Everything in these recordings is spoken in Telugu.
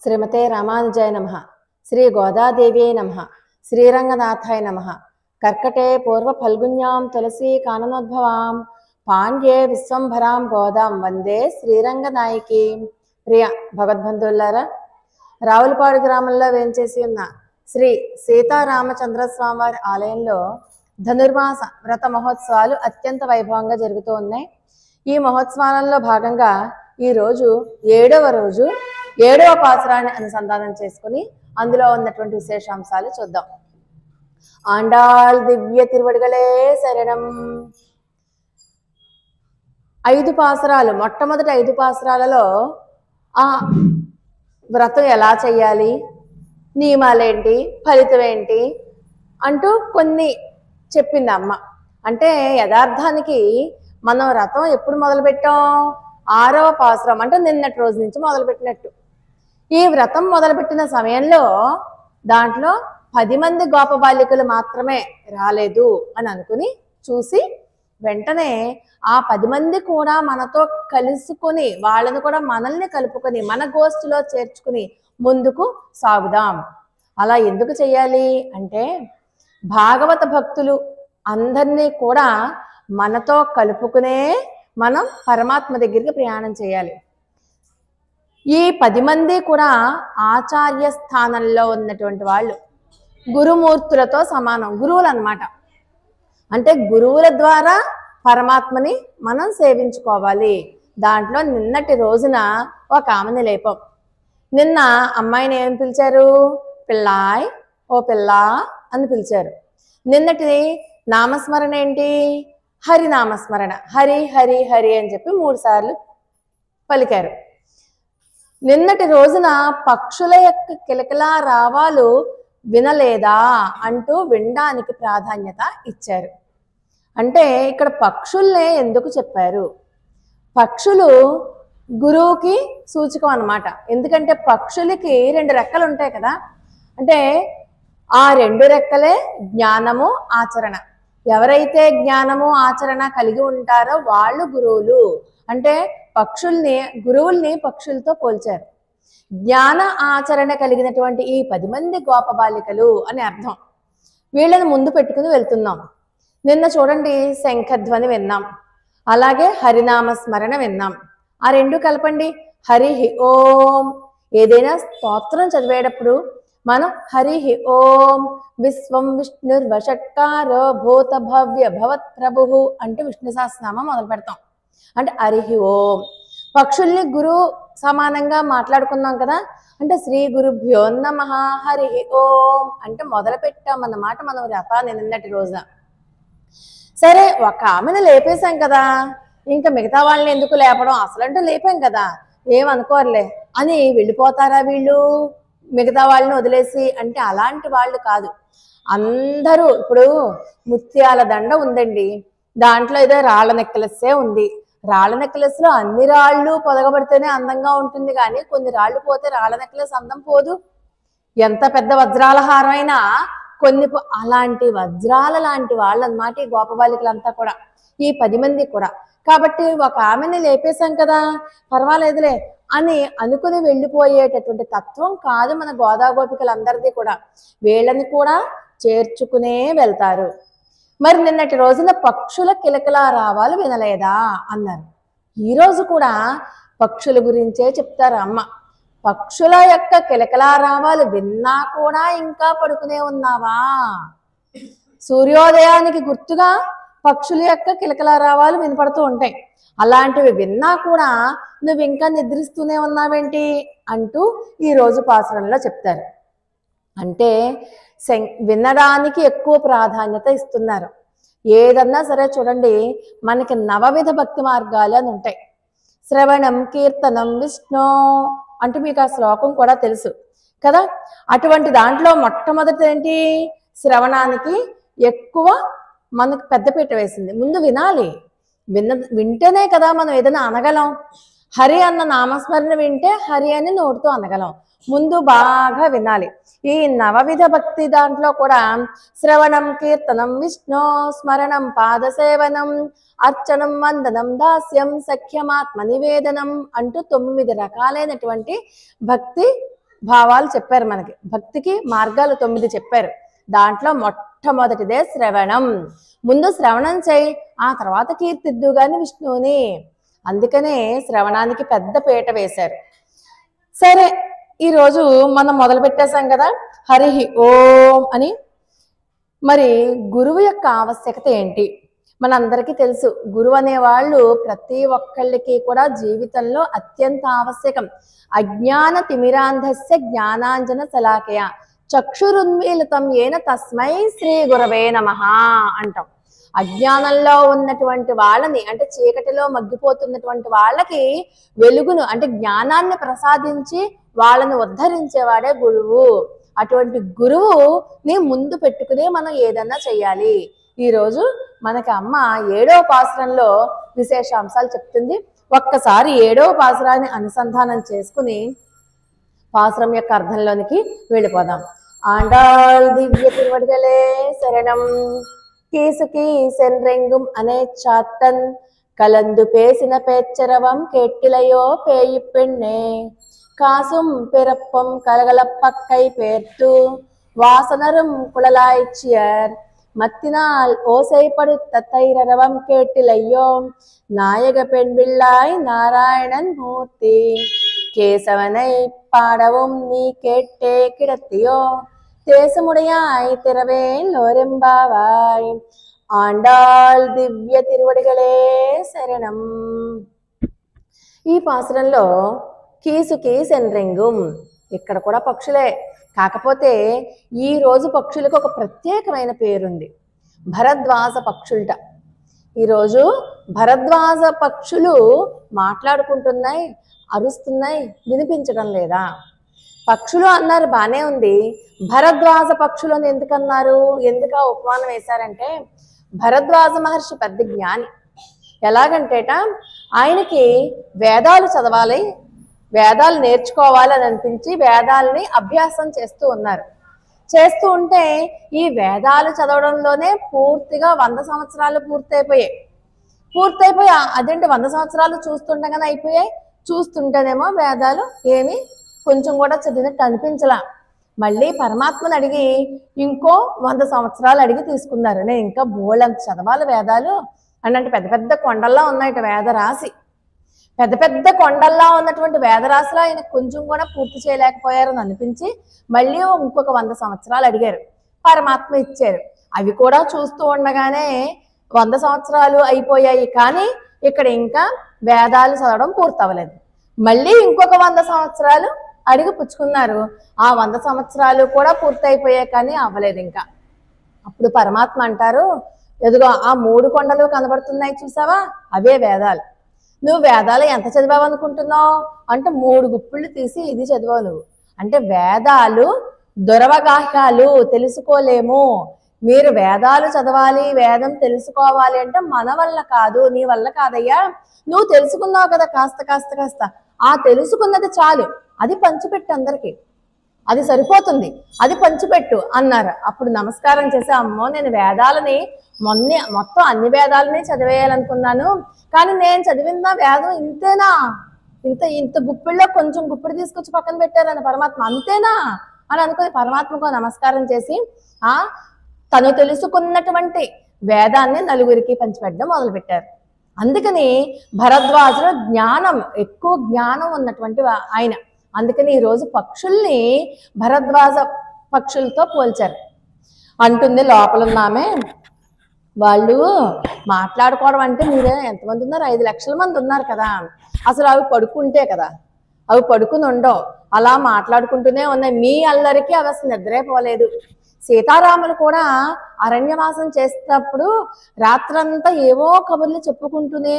శ్రీమతే రామానుజాయ నమః. శ్రీ గోదాదేవ్యై నమః. శ్రీరంగనాథాయ నమః. కర్కటే పూర్వ ఫల్గుణ్యాం తులసీ కాననోద్భవాం పాండ్యే విశ్వంభరాం గోదాం వందే శ్రీరంగనాయకి. ప్రియ భగవద్బంధువులారా, రావులపాడు గ్రామంలో వేంచేసి ఉన్న శ్రీ సీతారామచంద్ర స్వామివారి ఆలయంలో ధనుర్మాస వ్రత మహోత్సవాలు అత్యంత వైభవంగా జరుగుతూ ఉన్నాయి. ఈ మహోత్సవాలలో భాగంగా ఈరోజు 7వ రోజు 7వ పాసురాన్ని అనుసంధానం చేసుకుని అందులో ఉన్నటువంటి విశేషాంశాలు చూద్దాం. ఆండాళ్ దివ్య తిరువడిగలే శరణం. 5 పాసురాలు, మొట్టమొదటి 5 పాసురాలలో ఆ వ్రతం ఎలా చేయాలి, నియమాలేంటి, ఫలితం ఏంటి అంటూ కొన్ని చెప్పింది అమ్మ. అంటే యథార్థానికి మనం వ్రతం ఎప్పుడు మొదలుపెట్టాం? 6వ పాసురం అంటే నిన్నటి రోజు నుంచి మొదలుపెట్టినట్టు. ఈ వ్రతం మొదలుపెట్టిన సమయంలో దాంట్లో 10 మంది గోప బాలికలు మాత్రమే రాలేదు అని అనుకుని చూసి వెంటనే ఆ 10 మంది కూడా మనతో కలుసుకొని వాళ్ళని కూడా మనల్ని కలుపుకొని మన గోష్ఠిలో చేర్చుకుని ముందుకు సాగుదాం. అలా ఎందుకు చెయ్యాలి అంటే భాగవత భక్తులు అందరినీ కూడా మనతో కలుపుకునే మనం పరమాత్మ దగ్గరికి ప్రయాణం చేయాలి. ఈ 10 మంది కూడా ఆచార్య స్థానంలో ఉన్నటువంటి వాళ్ళు, గురుమూర్తులతో సమానం, గురువులు అన్నమాట. అంటే గురువుల ద్వారా పరమాత్మని మనం సేవించుకోవాలి. దాంట్లో నిన్నటి రోజున ఒక ఆమెను లేపం. నిన్న అమ్మాయిని ఏం పిలిచారు? పిల్లాయ్, ఓ పిల్లా అని పిలిచారు. నిన్నటి నామస్మరణ ఏంటి? హరి నామస్మరణ. హరి హరి హరి అని చెప్పి 3 సార్లు పలికారు. నిన్నటి రోజున పక్షుల యొక్క కిలకిలా రావాలు వినలేదా అంటూ వినడానికి ప్రాధాన్యత ఇచ్చారు. అంటే ఇక్కడ పక్షుల్నే ఎందుకు చెప్పారు? పక్షులు గురువుకి సూచకం అన్నమాట. ఎందుకంటే పక్షులకి 2 రెక్కలు ఉంటాయి కదా. అంటే ఆ 2 రెక్కలే జ్ఞానము, ఆచరణ. ఎవరైతే జ్ఞానము, ఆచరణ కలిగి ఉంటారో వాళ్ళు గురువులు. అంటే గురువుల్ని పక్షులతో పోల్చారు. జ్ఞాన ఆచరణ కలిగినటువంటి ఈ 10 మంది గోప బాలికలు అని అర్థం. వీళ్ళని ముందు పెట్టుకుని వెళ్తున్నాం. నిన్న చూడండి, శంఖధ్వని విన్నాం, అలాగే హరినామ స్మరణ విన్నాం. ఆ 2 కలపండి. హరి ఓం. ఏదైనా స్తోత్రం చదివేటప్పుడు మనం హరి ఓం విశ్వం విష్ణుర్వషట్కారో భూత భవ్య భవత్ ప్రభు అంటే విష్ణు సహస్రనామం మొదలు పెడతాం. అంటే హరి ఓం. పక్షుల్ని గురు సమానంగా మాట్లాడుకున్నాం కదా. అంటే శ్రీ గురుభ్యో నమః హరి ఓం అంటే మొదలు పెట్టామన్నమాట మనం వ్రతాన్ని నిన్నటి రోజున. సరే, ఒక ఆమెను లేపేశాం కదా, ఇంకా మిగతా వాళ్ళని ఎందుకు లేపడం, అసలంటూ లేపాం కదా, ఏమనుకోరులే అని వెళ్ళిపోతారా వీళ్ళు మిగతా వాళ్ళని వదిలేసి? అంటే అలాంటి వాళ్ళు కాదు. అందరూ ఇప్పుడు ముత్యాల దండ ఉందండి, దాంట్లో ఏదో రాళ్ళ నెక్లెస్సే ఉంది. రాళ్ళ నెక్లెస్లో అన్ని రాళ్ళు పొదగబడితేనే అందంగా ఉంటుంది, కానీ కొన్ని రాళ్ళు పోతే రాళ్ళ నెక్లెస్ అందం పోదు. ఎంత పెద్ద వజ్రాల హారం అయినా కొన్ని అలాంటి వజ్రాల లాంటి వాళ్ళు అన్నమాట ఈ గోప బాలికలంతా కూడా, ఈ 10 మంది కూడా. కాబట్టి ఒక ఆమెని లేపేశాం కదా, పర్వాలేదులే అని అనుకుని వెళ్ళిపోయేటటువంటి తత్వం కాదు మన గోదా గోపికలందరిది కూడా. వీళ్ళని కూడా చేర్చుకునే వెళ్తారు. మరి నిన్నటి రోజున పక్షుల కిలకిలా రావాలు వినలేదా అన్నారు. ఈరోజు కూడా పక్షుల గురించే చెప్తారు అమ్మ. పక్షుల యొక్క కిలకిలా రావాలు విన్నా కూడా ఇంకా పడుకునే ఉన్నావా? సూర్యోదయానికి గుర్తుగా పక్షుల యొక్క కిలకిలా రావాలు వినపడుతూ ఉంటాయి. అలాంటివి విన్నా కూడా నువ్వు ఇంకా నిద్రిస్తూనే ఉన్నావేంటి అంటూ ఈరోజు పాసురంలో చెప్తారు. అంటే వినడానికి ఎక్కువ ప్రాధాన్యత ఇస్తున్నారు. ఏదన్నా సరే చూడండి, మనకి 9 విధ భక్తి మార్గాలు అని ఉంటాయి. శ్రవణం, కీర్తనం, విష్ణు అంటే మీకు ఆ శ్లోకం కూడా తెలుసు కదా. అటువంటి దాంట్లో మొట్టమొదటి ఏంటి? శ్రవణానికి ఎక్కువ మనకు పెద్దపీట వేసింది. ముందు వినాలి. వింటేనే కదా మనం ఏదైనా అనగలం. హరి అన్న నామస్మరణ వింటే హరి అని నోటితో అనగలం. ముందు బాగా వినాలి. ఈ 9 విధ భక్తి దాంట్లో కూడా శ్రవణం, కీర్తనం, విష్ణు స్మరణం, పాదసేవనం, అర్చనం, వందనం, దాస్యం, సఖ్యమాత్మ నివేదనం అంటూ 9 రకాలైనటువంటి భక్తి భావాలు చెప్పారు మనకి. భక్తికి మార్గాలు 9 చెప్పారు. దాంట్లో మొట్టమొదటిదే శ్రవణం. ముందు శ్రవణం చేయి, ఆ తర్వాత కీర్తిద్దు గాని విష్ణువుని. అందుకనే శ్రవణానికి పెద్ద పీట వేశారు. సరే, ఈరోజు మనం మొదలు పెట్టేశాం కదా హరి ఓం అని. మరి గురువు యొక్క ఆవశ్యకత ఏంటి? మనందరికీ తెలుసు, గురువు అనేవాళ్ళు ప్రతి ఒక్కళ్ళకి కూడా జీవితంలో అత్యంత ఆవశ్యకం. అజ్ఞాన తిమిరాంధస్య జ్ఞానాంజన శలాకయ చక్షురున్మీలితం ఏన తస్మై శ్రీ గురవే నమః అంటాం. అజ్ఞానంలో ఉన్నటువంటి వాళ్ళని, అంటే చీకటిలో మగ్గిపోతున్నటువంటి వాళ్ళకి వెలుగును అంటే జ్ఞానాన్ని ప్రసాదించి వాళ్ళని ఉద్ధరించేవాడే గురువు. అటువంటి గురువుని ముందు పెట్టుకునే మనం ఏదన్నా చెయ్యాలి. ఈరోజు మనకి అమ్మ 7వ పాసురంలో విశేషాంశాలు చెప్తుంది. ఒక్కసారి 7వ పాసురాన్ని అనుసంధానం చేసుకుని పాసురం యొక్క అర్థంలోనికి వెళ్ళిపోదాం. ఆండాళ్ దివ్య తిరువడిగలే శరణం. కీసుకి సెన్రెంగుం అనే చాత్తన్ కలందు పేసిన పేచ్చరవం కేట్టిలయో పేయి పెண்ணే காசும் பிறப்பும் கலகலப்பக்கை பேர்த்து வாசனரும் குழலாய்ச்சியர் மத்தினால் ஓசைப்படுத்த தைரரவம் கேட்டிலையோ நாயக பெண் பிள்ளாய் நாராயணன் மூர்த்தி கேசவனை பாடவும் நீ கேட்டே கிடத்தியோ தேசமுடையாய் திறவேன் லோரெம்பாவாய் ఆండాళ్ దివ్య తిరువడిగలే శరణం. ఈ పాసురంలో కీసుకి సెన్రెంగుం, ఇక్కడ కూడా పక్షులే. కాకపోతే ఈ రోజు పక్షులకు ఒక ప్రత్యేకమైన పేరుంది, భరద్వాజ పక్షులట. ఈరోజు భరద్వాజ పక్షులు మాట్లాడుకుంటున్నాయి, అరుస్తున్నాయి, వినిపించడం లేదా? పక్షులు అన్నారు, బానే ఉంది. భరద్వాజ పక్షులు అని ఎందుకన్నారు? ఎందుకు ఉపమానం వేశారంటే, భరద్వాజ మహర్షి పెద్ద జ్ఞాని. ఎలాగంటేట ఆయనకి వేదాలు చదవాలి, వేదాలు నేర్చుకోవాలి అని అనిపించి వేదాలని అభ్యాసం చేస్తూ ఉన్నారు. చేస్తూ ఉంటే ఈ వేదాలు చదవడంలోనే పూర్తిగా 100 సంవత్సరాలు పూర్తయిపోయాయి. అదేంటి 100 సంవత్సరాలు చూస్తుండగానే అయిపోయాయి. చూస్తుంటేనేమో వేదాలు ఏమి కొంచెం కూడా చదివినట్టు అనిపించలా. మళ్ళీ పరమాత్మను అడిగి ఇంకో 100 సంవత్సరాలు అడిగి తీసుకున్నారు. నేను ఇంకా బోళ్ళంత చదవాలి వేదాలు అంటే పెద్ద పెద్ద కొండల్లా ఉన్నాయట వేదరాశి. పెద్ద పెద్ద కొండల్లా ఉన్నటువంటి వేదరాశిలో ఆయన కొంచెం కూడా పూర్తి చేయలేకపోయారని అనిపించి మళ్ళీ ఇంకొక 100 సంవత్సరాలు అడిగారు. పరమాత్మ ఇచ్చారు. అవి కూడా చూస్తూ ఉండగానే 100 సంవత్సరాలు అయిపోయాయి. కానీ ఇక్కడ ఇంకా వేదాలు చదవడం పూర్తవ్వలేదు. మళ్ళీ ఇంకొక 100 సంవత్సరాలు అడిగి పుచ్చుకున్నారు. ఆ 100 సంవత్సరాలు కూడా పూర్తయిపోయాయి, కానీ అవ్వలేదు ఇంకా. అప్పుడు పరమాత్మ అంటారు, ఎదుగో ఆ 3 కొండలు కనబడుతున్నాయి చూసావా, అవే వేదాలు. నువ్వు వేదాలు ఎంత చదివావు అనుకుంటున్నావు అంటే 3 గుప్పిళ్ళు తీసి ఇది చదివావు నువ్వు. అంటే వేదాలు దురవగాహ్యాలు, తెలుసుకోలేము. మీరు వేదాలు చదవాలి, వేదం తెలుసుకోవాలి అంటే మన వల్ల కాదు, నీ వల్ల కాదయ్యా. నువ్వు తెలుసుకున్నావు కదా కాస్త కాస్త కాస్త, ఆ తెలుసుకున్నది చాలు, అది పంచిపెట్టు అందరికీ, అది సరిపోతుంది, అది పంచిపెట్టు అన్నారు. అప్పుడు నమస్కారం చేసి, అమ్మో నేను వేదాలని మొత్తం అన్ని వేదాలని చదివేయాలనుకున్నాను, కానీ నేను చదివిన వేదం ఇంతేనా, ఇంత గుప్పిళ్ళలో కొంచెం గుప్పిడి తీసుకొచ్చి పక్కన పెట్టారని పరమాత్మ, అంతేనా అని అనుకుని పరమాత్మకు నమస్కారం చేసి తను తెలుసుకున్నటువంటి వేదాన్ని నలుగురికి పంచిపెట్టడం మొదలుపెట్టారు. అందుకని భరద్వాజుడు జ్ఞానం, ఎక్కువ జ్ఞానం ఉన్నటువంటి ఆయన. అందుకని ఈరోజు పక్షుల్ని భరద్వాజ పక్షులతో పోల్చారు. అంటుంది లోపల ఉన్నామే, వాళ్ళు మాట్లాడుకోవడం అంటే మీరే ఎంతమంది ఉన్నారు, 5 లక్షల మంది ఉన్నారు కదా. అసలు అవి పడుకుంటే కదా, అవి పడుకుని ఉండవు, అలా మాట్లాడుకుంటూనే ఉన్నాయి. మీ అల్లరికి అవి అసలు నిద్రే పోలేదు. సీతారాములు కూడా అరణ్యవాసం చేసేటప్పుడు రాత్రంతా ఏవో కబుర్లు చెప్పుకుంటూనే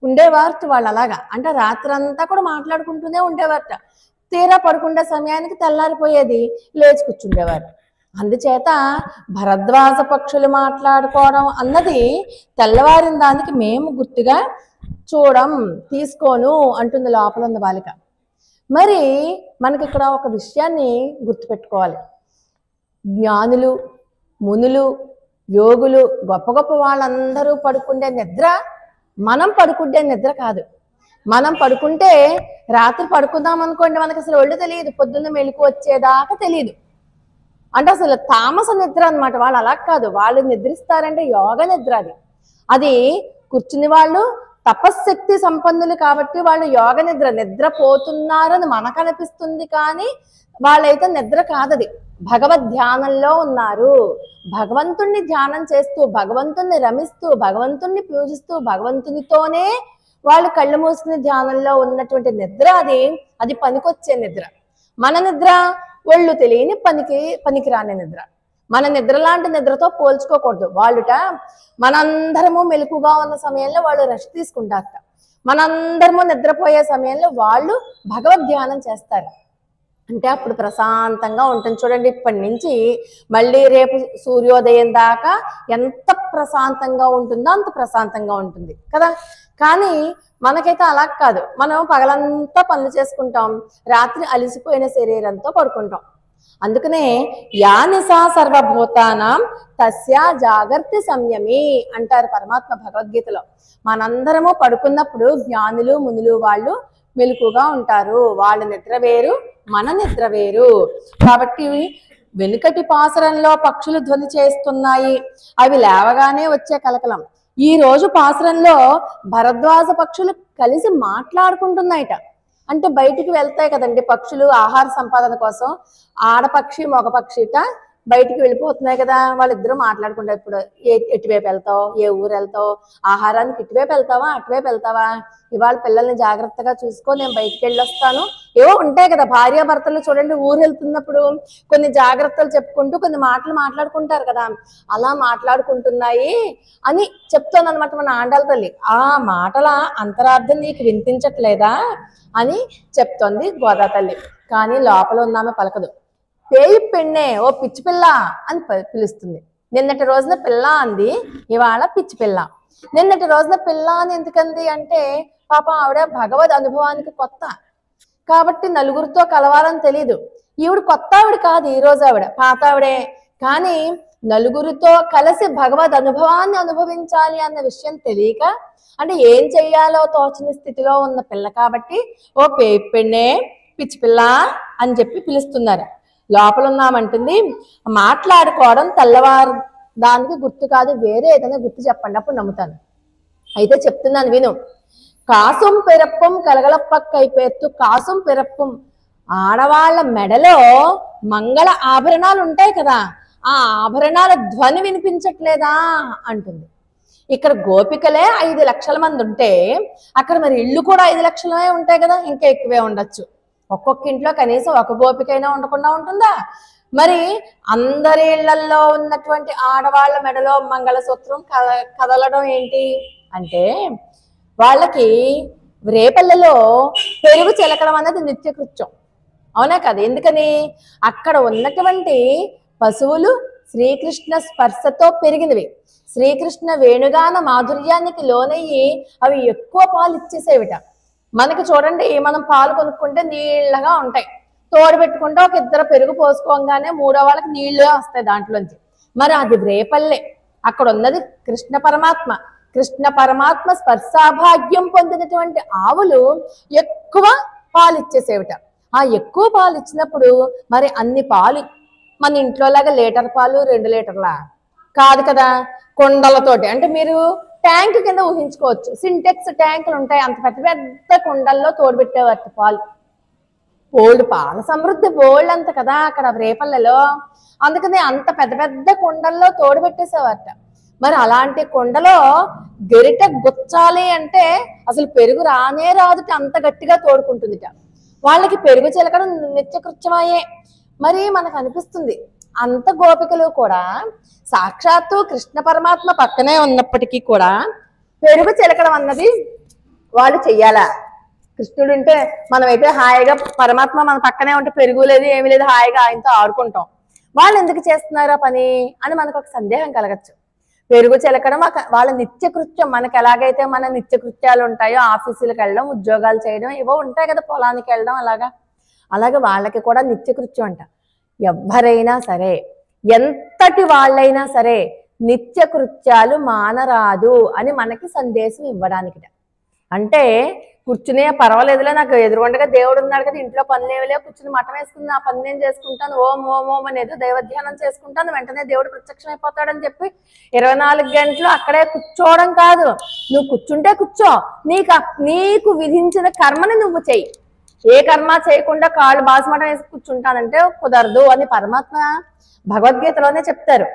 ఉండేవారట వాళ్ళు. అలాగా అంటే రాత్రంతా కూడా మాట్లాడుకుంటూనే ఉండేవారట. తీరా పడుకుండే సమయానికి తెల్లారిపోయేది, లేచి కూర్చుండేవారు. అందుచేత భరద్వాజ పక్షులు మాట్లాడుకోవడం అన్నది తెల్లవారిన దానికి మేము గుర్తుగా తీసుకోను అంటుంది లోపల ఉన్న బాలిక. మరి మనకి ఇక్కడ ఒక విషయాన్ని గుర్తుపెట్టుకోవాలి. జ్ఞానులు, మునులు, యోగులు, గొప్ప గొప్ప వాళ్ళందరూ పడుకుండే నిద్ర మనం పడుకుండే నిద్ర కాదు. మనం పడుకుంటే రాత్రి పడుకుందాం అనుకోండి, మనకి అసలు ఒళ్ళు తెలియదు, పొద్దున్న మెలకు వచ్చేదాకా తెలియదు. అంటే అసలు తామస నిద్ర అనమాట. వాళ్ళు అలా కాదు, వాళ్ళు నిద్రిస్తారంటే యోగ నిద్ర అది. అది కూర్చుని వాళ్ళు తపశ్శక్తి సంపన్నులు కాబట్టి వాళ్ళు యోగ నిద్రపోతున్నారని మనకు అనిపిస్తుంది, కానీ వాళ్ళైతే నిద్ర కాదది, భగవద్ ధ్యానంలో ఉన్నారు. భగవంతుణ్ణి ధ్యానం చేస్తూ, భగవంతుణ్ణి రమిస్తూ, భగవంతుణ్ణి పూజిస్తూ, భగవంతునితోనే వాళ్ళు కళ్ళు మూసుకుని ధ్యానంలో ఉన్నటువంటి నిద్ర అది పనికొచ్చే నిద్ర. మన నిద్ర ఒళ్ళు తెలియని పనికిరాని నిద్ర. మన నిద్ర లాంటి నిద్రతో పోల్చుకోకూడదు. వాళ్ళుట మనందరము మెలకుగా ఉన్న సమయంలో వాళ్ళు రెస్ట్ తీసుకుంటారట, మనందరము నిద్రపోయే సమయంలో వాళ్ళు భగవద్ ధ్యానం చేస్తారు. అంటే అప్పుడు ప్రశాంతంగా ఉంటుంది. చూడండి, ఇప్పటి నుంచి మళ్ళీ రేపు సూర్యోదయం దాకా ఎంత ప్రశాంతంగా ఉంటుందో అంత ప్రశాంతంగా ఉంటుంది కదా. కానీ మనకైతే అలా కాదు, మనం పగలంతా పనులు చేసుకుంటాం, రాత్రి అలిసిపోయిన శరీరంతో పడుకుంటాం. అందుకనే యా నిశా సర్వభూతానాం తస్యా జాగర్తి సంయమి అంటారు పరమాత్మ భగవద్గీతలో. మనందరము పడుకున్నప్పుడు జ్ఞానులు మునులు వాళ్ళు మెలకుగా ఉంటారు. వాళ్ళ నిద్ర వేరు, మన నిద్ర వేరు. కాబట్టి వెనుకటి పాసరంలో పక్షులు ధ్వని చేస్తున్నాయి, అవి లేవగానే వచ్చే కలకలం. ఈ రోజు పాసరంలో భరద్వాజ పక్షులు కలిసి మాట్లాడుకుంటున్నాయట. అంటే బయటికి వెళ్తాయి కదండి పక్షులు ఆహార సంపాదన కోసం, ఆడపక్షి మగపక్షిట బయటికి వెళ్ళిపోతున్నాయి కదా, వాళ్ళిద్దరూ మాట్లాడుకుంటారు. ఇప్పుడు ఎటువైపు వెళ్తావు, ఏ ఊరు వెళ్తావు, ఆహారానికి ఇటువైపు వెళ్తావా అటువైపు వెళ్తావా, ఇవాళ పిల్లల్ని జాగ్రత్తగా చూసుకో, నేను బయటికి వెళ్ళొస్తాను, ఏవో ఉంటాయి కదా. భార్యాభర్తలు చూడండి, ఊరు వెళ్తున్నప్పుడు కొన్ని జాగ్రత్తలు చెప్పుకుంటూ కొన్ని మాటలు మాట్లాడుకుంటారు కదా, అలా మాట్లాడుకుంటున్నాయి అని చెప్తోంది అనమాట మన ఆండాల తల్లి. ఆ మాటల అంతరార్థం నీకు వినిపించట్లేదా అని చెప్తోంది గోదా తల్లి. కానీ లోపల ఉన్నామే పలకదు. పేయి పెన్నే, ఓ పిచ్చి పిల్ల అని పిలుస్తుంది. నిన్నటి రోజున పిల్ల అంది, ఇవాళ పిచ్చి పిల్ల. నిన్నటి రోజున పిల్ల అని ఎందుకంది అంటే పాపం ఆవిడ భగవద్ అనుభవానికి కొత్త కాబట్టి నలుగురితో కలవాలని తెలీదు. ఈవిడ కొత్త ఆవిడ కాదు, ఈ రోజు ఆవిడ పాత ఆవిడే, కానీ నలుగురితో కలిసి భగవద్ అనుభవాన్ని అనుభవించాలి అన్న విషయం తెలియక, అంటే ఏం చెయ్యాలో తోచని స్థితిలో ఉన్న పిల్ల కాబట్టి ఓ పెన్నే పిచ్చి పిల్ల అని చెప్పి పిలుస్తున్నారు. లోపల ఉన్నామంటుంది, మాట్లాడుకోవడం తెల్లవారు దానికి గుర్తు కాదు, వేరే ఏదైనా గుర్తు చెప్పండి అప్పుడు నమ్ముతాను. అయితే చెప్తున్నాను విను. కాసుం పిరప్పం కలగలపక్కై పేత్తు కాసుం పిరప్పం, ఆడవాళ్ళ మెడలో మంగళ ఆభరణాలు ఉంటాయి కదా, ఆ ఆభరణాల ధ్వని వినిపించట్లేదా అంటుంది. ఇక్కడ గోపికలే 5 లక్షల మంది ఉంటే అక్కడ మరి ఇళ్ళు కూడా 5 లక్షలమే ఉంటాయి కదా, ఇంకా ఎక్కువే ఉండొచ్చు. ఒక్కొక్క ఇంట్లో కనీసం ఒక గోపికైనా ఉండకుండా ఉంటుందా? మరి అందరి ఇళ్లల్లో ఉన్నటువంటి ఆడవాళ్ళ మెడలో మంగళసూత్రం కదలడం ఏంటి అంటే వాళ్ళకి రేపల్లెలో పెరుగు చిలకడం అనేది నిత్యకృత్యం, అవునా కదా. ఎందుకని అక్కడ ఉన్నటువంటి పశువులు శ్రీకృష్ణ స్పర్శతో పెరిగినవి, శ్రీకృష్ణ వేణుగాన మాధుర్యానికి లోనయ్యి అవి ఎక్కువ పాలు ఇచ్చేసేవిట. మనకి చూడండి, మనం పాలు కొనుక్కుంటే నీళ్ళగా ఉంటాయి, తోడు పెట్టుకుంటే ఒక 2 పెరుగు పోసుకోగానే 3వ వాళ్ళకి నీళ్ళే వస్తాయి దాంట్లోంచి. మరి అది రేపల్లె, అక్కడ ఉన్నది కృష్ణ పరమాత్మ. కృష్ణ పరమాత్మ స్పర్శాభాగ్యం పొందినటువంటి ఆవులు ఎక్కువ పాలు ఇచ్చేసేవిట. ఆ ఎక్కువ పాలు ఇచ్చినప్పుడు మరి అన్ని పాలు మన ఇంట్లోలాగా లీటర్ పాలు 2 లీటర్లా కాదు కదా, కుండలతోటి. అంటే మీరు ట్యాంక్ కింద ఊహించుకోవచ్చు, సింటెక్స్ ట్యాంకులు ఉంటాయి, అంత పెద్ద పెద్ద కుండల్లో తోడుపెట్టేవారు పాలు. బోల్డ్ పాల సమృద్ధి బోల్డ్ అంత కదా అక్కడ రేపల్లెలో, అందుకని అంత పెద్ద పెద్ద కుండల్లో తోడుపెట్టేసేవారట. మరి అలాంటి కుండలో గరిట గుచ్చాలి అంటే అసలు పెరుగు రానే రాదుట, అంత గట్టిగా తోడుకుంటుందిట. వాళ్ళకి పెరుగు చిలకడం నిత్యకృత్యమయ్యే. మరి మనకు అనిపిస్తుంది అంత గోపికలు కూడా సాక్షాత్తు కృష్ణ పరమాత్మ పక్కనే ఉన్నప్పటికీ కూడా పెరుగు చిలకడం అన్నది వాళ్ళు చెయ్యాలా? కృష్ణుడు ఉంటే మనమైతే హాయిగా పరమాత్మ మన పక్కనే ఉంటే పెరుగు లేదు ఏమీ లేదు, హాయిగా ఆయనతో ఆడుకుంటాం. వాళ్ళు ఎందుకు చేస్తున్నారా పని అని మనకు ఒక సందేహం కలగచ్చు. పెరుగు చిలకడం వాళ్ళ నిత్యకృత్యం. మనకు ఎలాగైతే మన నిత్యకృత్యాలు ఉంటాయో, ఆఫీసులకు వెళ్ళడం, ఉద్యోగాలు చేయడం, ఏవో ఉంటాయి కదా, పొలానికి వెళ్ళడం, అలాగే వాళ్ళకి కూడా నిత్యకృత్యం అంట. ఎవ్వరైనా సరే, ఎంతటి వాళ్ళైనా సరే నిత్యకృత్యాలు మానరాదు అని మనకి సందేశం ఇవ్వడానికిట. అంటే కూర్చునే పర్వాలేదులే, నాకు ఎదురుగుండగా దేవుడు ఉన్నాడు కదా, ఇంట్లో పనులు ఏమిలే, కూర్చుని మఠం వేసుకుని నా పని నేను చేసుకుంటాను, ఓం ఓం ఓం అని ఏదో దైవధ్యానం చేసుకుంటాను, వెంటనే దేవుడు ప్రత్యక్షం అయిపోతాడని చెప్పి 24 గంటలు అక్కడే కూర్చోవడం కాదు. నువ్వు కూర్చుంటే కూర్చో, నీకు విధించిన కర్మని నువ్వు చెయ్యి. ఏ కర్మ చేయకుండా కాళ్ళు బాసమటం వేసి కూర్చుంటానంటే కుదరదు అని పరమాత్మ భగవద్గీతలోనే చెప్తారు.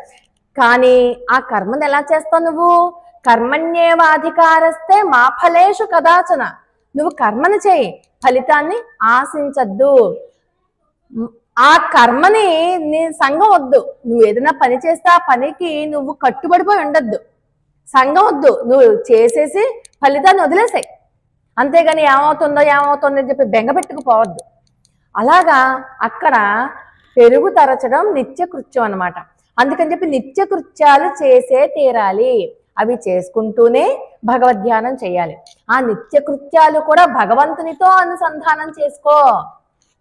కానీ ఆ కర్మను ఎలా చేస్తావు నువ్వు? కర్మణ్యేవాధికారస్తే మా ఫలేషు కదాచన. నువ్వు కర్మను చేయి, ఫలితాన్ని ఆశించద్దు. ఆ కర్మని నీ సంఘం వద్దు. నువ్వు ఏదైనా పని చేస్తే ఆ పనికి నువ్వు కట్టుబడిపోయి ఉండద్దు. సంఘం వద్దు, నువ్వు చేసేసి ఫలితాన్ని వదిలేసాయి. అంతేగాని ఏమవుతుందో అని చెప్పి బెంగ పెట్టుకుపోవద్దు. అలాగా అక్కడ పెరుగు తరచడం నిత్యకృత్యం అన్నమాట. అందుకని చెప్పి నిత్యకృత్యాలు చేసే తీరాలి. అవి చేసుకుంటూనే భగవద్ధ్యానం చేయాలి. ఆ నిత్యకృత్యాలు కూడా భగవంతునితో అనుసంధానం చేసుకో.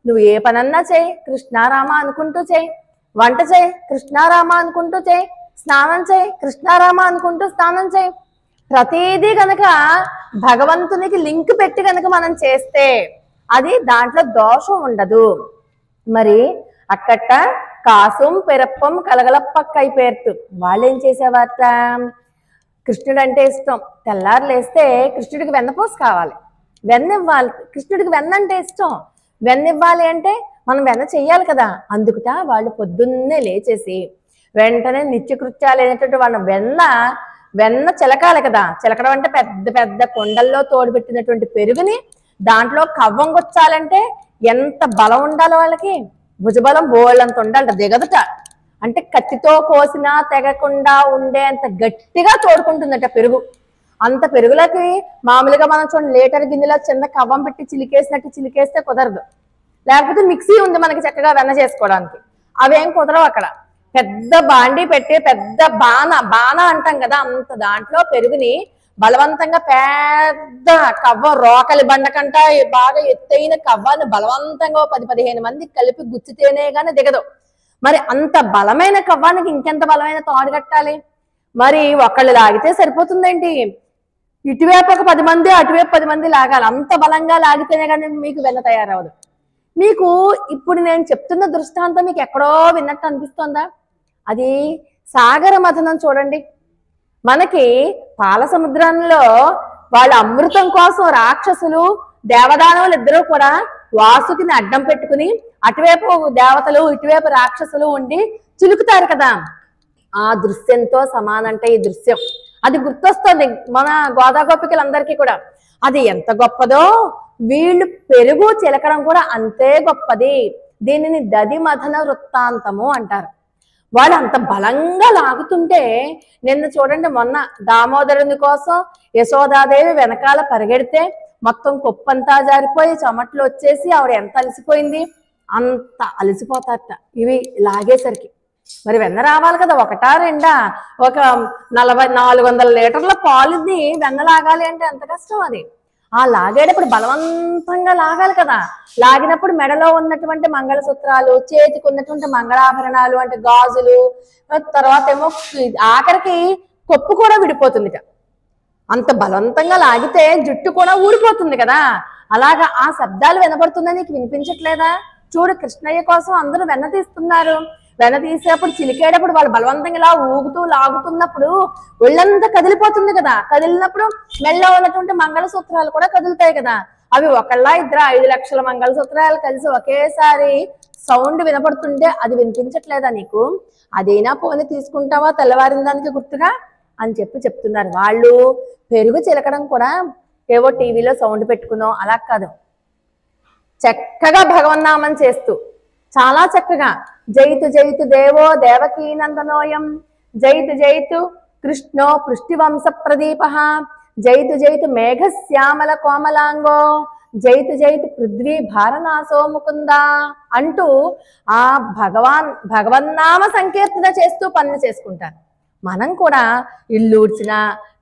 నువ్వు ఏ పనన్నా చేయి, కృష్ణారామ అనుకుంటూ చేయి. వంట చేయి, కృష్ణారామ అనుకుంటూ చేయి. స్నానం చేయి, కృష్ణారామ అనుకుంటూ స్నానం చేయి. ప్రతిదీ గనక భగవంతునికి లింక్ పెట్టి గనక మనం చేస్తే అది దాంట్లో దోషం ఉండదు. మరి అక్కట కాసుం పెరప్పం కలగలప్పక్కై పేర్తు. వాళ్ళు ఏం చేసేవారట? కృష్ణుడు అంటే ఇష్టం. తెల్లారు లేస్తే కృష్ణుడికి వెన్నపూస కావాలి, వెన్న ఇవ్వాలి. కృష్ణుడికి వెన్న అంటే ఇష్టం. వెన్న ఇవ్వాలి అంటే మనం వెన్న చెయ్యాలి కదా. అందుకుట వాళ్ళు పొద్దున్నే లేచేసి వెంటనే నిత్యకృత్యాలు అయినటువంటి వాళ్ళ వెన్న చిలకాలి కదా. చిలకడం అంటే పెద్ద పెద్ద కొండల్లో తోడుపెట్టినటువంటి పెరుగుని దాంట్లో కవ్వం గుచ్చాలంటే ఎంత బలం ఉండాలి వాళ్ళకి? భుజబలం బోళ్ళంత ఉండాలట, దిగదుట. అంటే కత్తితో కోసినా తెగకుండా ఉండేంత గట్టిగా తోడుకుంటుందట పెరుగు. అంత పెరుగులకి మామూలుగా మనం చూడండి లీటర్ గిన్నెలో చిన్న కవ్వం పెట్టి చిలికేసినట్టు చిలికేస్తే కుదరదు. లేకపోతే మిక్సీ ఉంది మనకి చక్కగా వెన్న చేసుకోవడానికి, అవేం కుదరవు. అక్కడ పెద్ద బాండీ పెట్టి పెద్ద బాణ అంటాం కదా, అంత దాంట్లో పెరుగుని బలవంతంగా పెద్ద కవ్వం, రోకలి బండ కంట బాగా ఎత్తైన కవ్వాన్ని బలవంతంగా 10-15 మంది కలిపి గుచ్చితేనే గానీ దిగదు. మరి అంత బలమైన కవ్వానికి ఇంకెంత బలమైన తాడు కట్టాలి? మరి ఒకళ్ళు లాగితే సరిపోతుందేంటి? ఇటువైపు ఒక 10 మంది, అటువైపు 10 మంది లాగాలి. అంత బలంగా లాగితేనే కానీ మీకు వెన్న తయారవదు. మీకు ఇప్పుడు నేను చెప్తున్న దృష్టాంతం మీకు ఎక్కడో విన్నట్టు అనిపిస్తోందా? అది సాగర మథనం చూడండి. మనకి పాల సముద్రంలో వాళ్ళ అమృతం కోసం రాక్షసులు దేవదానవులు ఇద్దరూ కూడా వాసుకిని అడ్డం పెట్టుకుని అటువైపు దేవతలు ఇటువైపు రాక్షసులు ఉండి చిలుకుతారు కదా. ఆ దృశ్యంతో సమానంటే ఈ దృశ్యం. అది గుర్తొస్తుంది మన గోదాగోపికలందరికీ కూడా. అది ఎంత గొప్పదో, వీళ్ళు పెరుగు చిలకడం కూడా అంతే గొప్పది. దీనిని దది మథన వృత్తాంతము అంటారు. వాళ్ళు అంత బలంగా లాగుతుంటే నిన్న చూడండి, మొన్న దామోదరుని కోసం యశోదాదేవి వెనకాల పరిగెడితే మొత్తం కొప్పంతా జారిపోయి చెమట్లు వచ్చేసి ఆవిడ ఎంత అలసిపోయింది. అంత అలసిపోతారట ఇవి లాగేసరికి. మరి వెన్న రావాలి కదా, ఒకటా రెండా? ఒక 400 లీటర్ల పాలుని వెన్న లాగాలి అంటే ఎంత కష్టం అది. ఆ లాగేటప్పుడు బలవంతంగా లాగాలి కదా. లాగినప్పుడు మెడలో ఉన్నటువంటి మంగళసూత్రాలు, చేతికి ఉన్నటువంటి మంగళాభరణాలు అంటే గాజులు, తర్వాత ఏమో ఆఖరికి కొప్పు కూడా విడిపోతుంది. అంత బలవంతంగా లాగితే జుట్టు కూడా ఊడిపోతుంది కదా. అలాగా ఆ శబ్దాలు వినపడుతుందని నీకు వినిపించట్లేదా? చూడు, కృష్ణయ్య కోసం అందరూ వెన్న తీస్తున్నారు. వెన్న తీసేటప్పుడు చిలికేటప్పుడు వాళ్ళు బలవంతంగా ఇలా ఊగుతూ లాగుతున్నప్పుడు ఒళ్ళంతా కదిలిపోతుంది కదా. కదిలినప్పుడు మెల్లో ఉన్నటువంటి మంగళసూత్రాలు కూడా కదులుతాయి కదా. అవి ఒకళ్ళ ఇద్దరు 5 లక్షల మంగళసూత్రాలు కలిసి ఒకేసారి సౌండ్ వినపడుతుంటే అది వినిపించట్లేదా నీకు? అదైనా పోనీ తీసుకుంటావా తెల్లవారిన దానికి గుర్తుగా అని చెప్తున్నారు. వాళ్ళు పెరుగు చిలకడం కూడా ఏవో టీవీలో సౌండ్ పెట్టుకున్నాం అలా కాదు, చక్కగా భగవన్నామం చేస్తూ చాలా చక్కగా జైతు జైతు దేవో దేవకీ నందనోయం, జైతు జైతు కృష్ణో పృష్టివంశ ప్రదీప, జైతు జైతు మేఘశ్యామల కోమలాంగో, జైతు జైతు పృథ్వీ భారనాశో ముకుంద అంటూ ఆ భగవన్నామ సంకీర్తన చేస్తూ పనులు చేసుకుంటారు. మనం కూడా ఇల్లు ఊడ్చినా,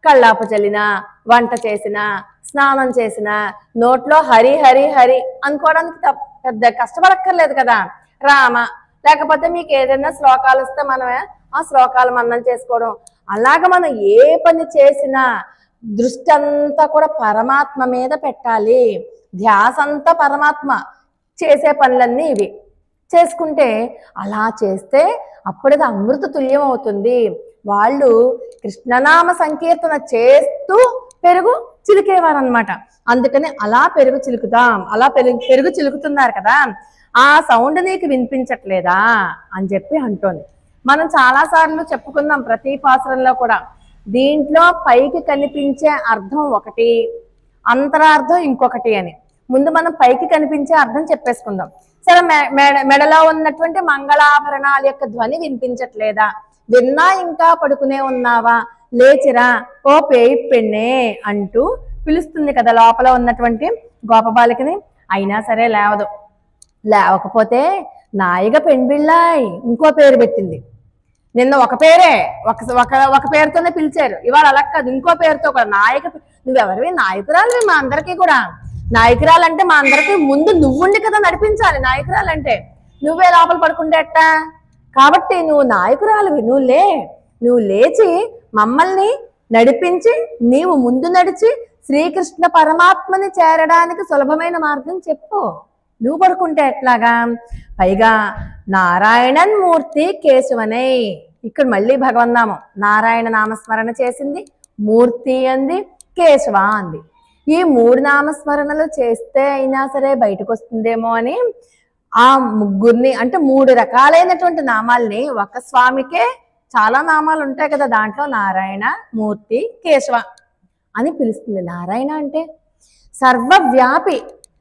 కళ్ళాపు చల్లినా, వంట చేసినా, స్నానం చేసినా నోట్లో హరి హరి హరి అనుకోవడానికి పెద్ద కష్టపడక్కర్లేదు కదా. రామ లేకపోతే మీకు ఏదైనా శ్లోకాలు వస్తే మనమే ఆ శ్లోకాలు మనం చేసుకోవడం. అలాగ మనం ఏ పని చేసినా దృష్టి అంతా కూడా పరమాత్మ మీద పెట్టాలి. ధ్యాస అంతా పరమాత్మ, చేసే పనులన్నీ ఇవి చేసుకుంటే, అలా చేస్తే అప్పుడది అమృత తుల్యం అవుతుంది. వాళ్ళు కృష్ణనామ సంకీర్తన చేస్తూ పెరుగు చిలికేవారు అనమాట. అందుకని అలా పెరుగు చిలుకుతాం, అలా పెరుగు చిలుకుతున్నారు కదా, ఆ సౌండ్ నీకు వినిపించట్లేదా అని చెప్పి అంటోంది. మనం చాలాసార్లు చెప్పుకున్నాం ప్రతి పాసురంలో కూడా. దీంట్లో పైకి కనిపించే అర్థం ఒకటి, అంతరార్థం ఇంకొకటి అని. ముందు మనం పైకి కనిపించే అర్థం చెప్పేసుకుందాం. సరే, మెడలో ఉన్నటువంటి మంగళాభరణాల యొక్క ధ్వని వినిపించట్లేదా, విన్నా ఇంకా పడుకునే ఉన్నావా, లేచిరా ఓ పేయి పెన్నే అంటూ పిలుస్తుంది కదా లోపల ఉన్నటువంటి గోపబాలికని. అయినా సరే లేవదు. లేవకపోతే నాయిగ పెండ్బిళ్ళాయ్ ఇంకో పేరు పెట్టింది. నిన్న ఒక పేరే, ఒక పేరుతోనే పిలిచారు, ఇవాళ అలా కాదు, ఇంకో పేరుతో కూడా నాయక. నువ్వెవరివి? నాయకురాలు మా అందరికీ కూడా. నాయకురాలంటే మా అందరికీ ముందు నువ్వుండి కదా నడిపించాలి. నాయకురాలంటే నువ్వే లోపల పడుకుంటేట. కాబట్టి నువ్వు నాయకురాలివి, నువ్వు లేచి మమ్మల్ని నడిపించి, నీవు ముందు నడిచి శ్రీకృష్ణ పరమాత్మని చేరడానికి సులభమైన మార్గం చెప్పు. నువ్వు పడుకుంటే ఎట్లాగా? పైగా నారాయణన్ మూర్తి కేశవనై, ఇక్కడ మళ్ళీ భగవన్నామం. నారాయణ నామస్మరణ చేసింది, మూర్తి అంది, కేశవ అంది. ఈ 3 నామస్మరణలు చేస్తే అయినా సరే బయటకు వస్తుందేమో అని ఆ ముగ్గురిని, అంటే 3 రకాలైనటువంటి నామాల్ని, ఒక స్వామికే చాలా నామాలు ఉంటాయి కదా, దాంట్లో నారాయణ, మూర్తి, కేశవ అని పిలుస్తుంది. నారాయణ అంటే సర్వవ్యాపి,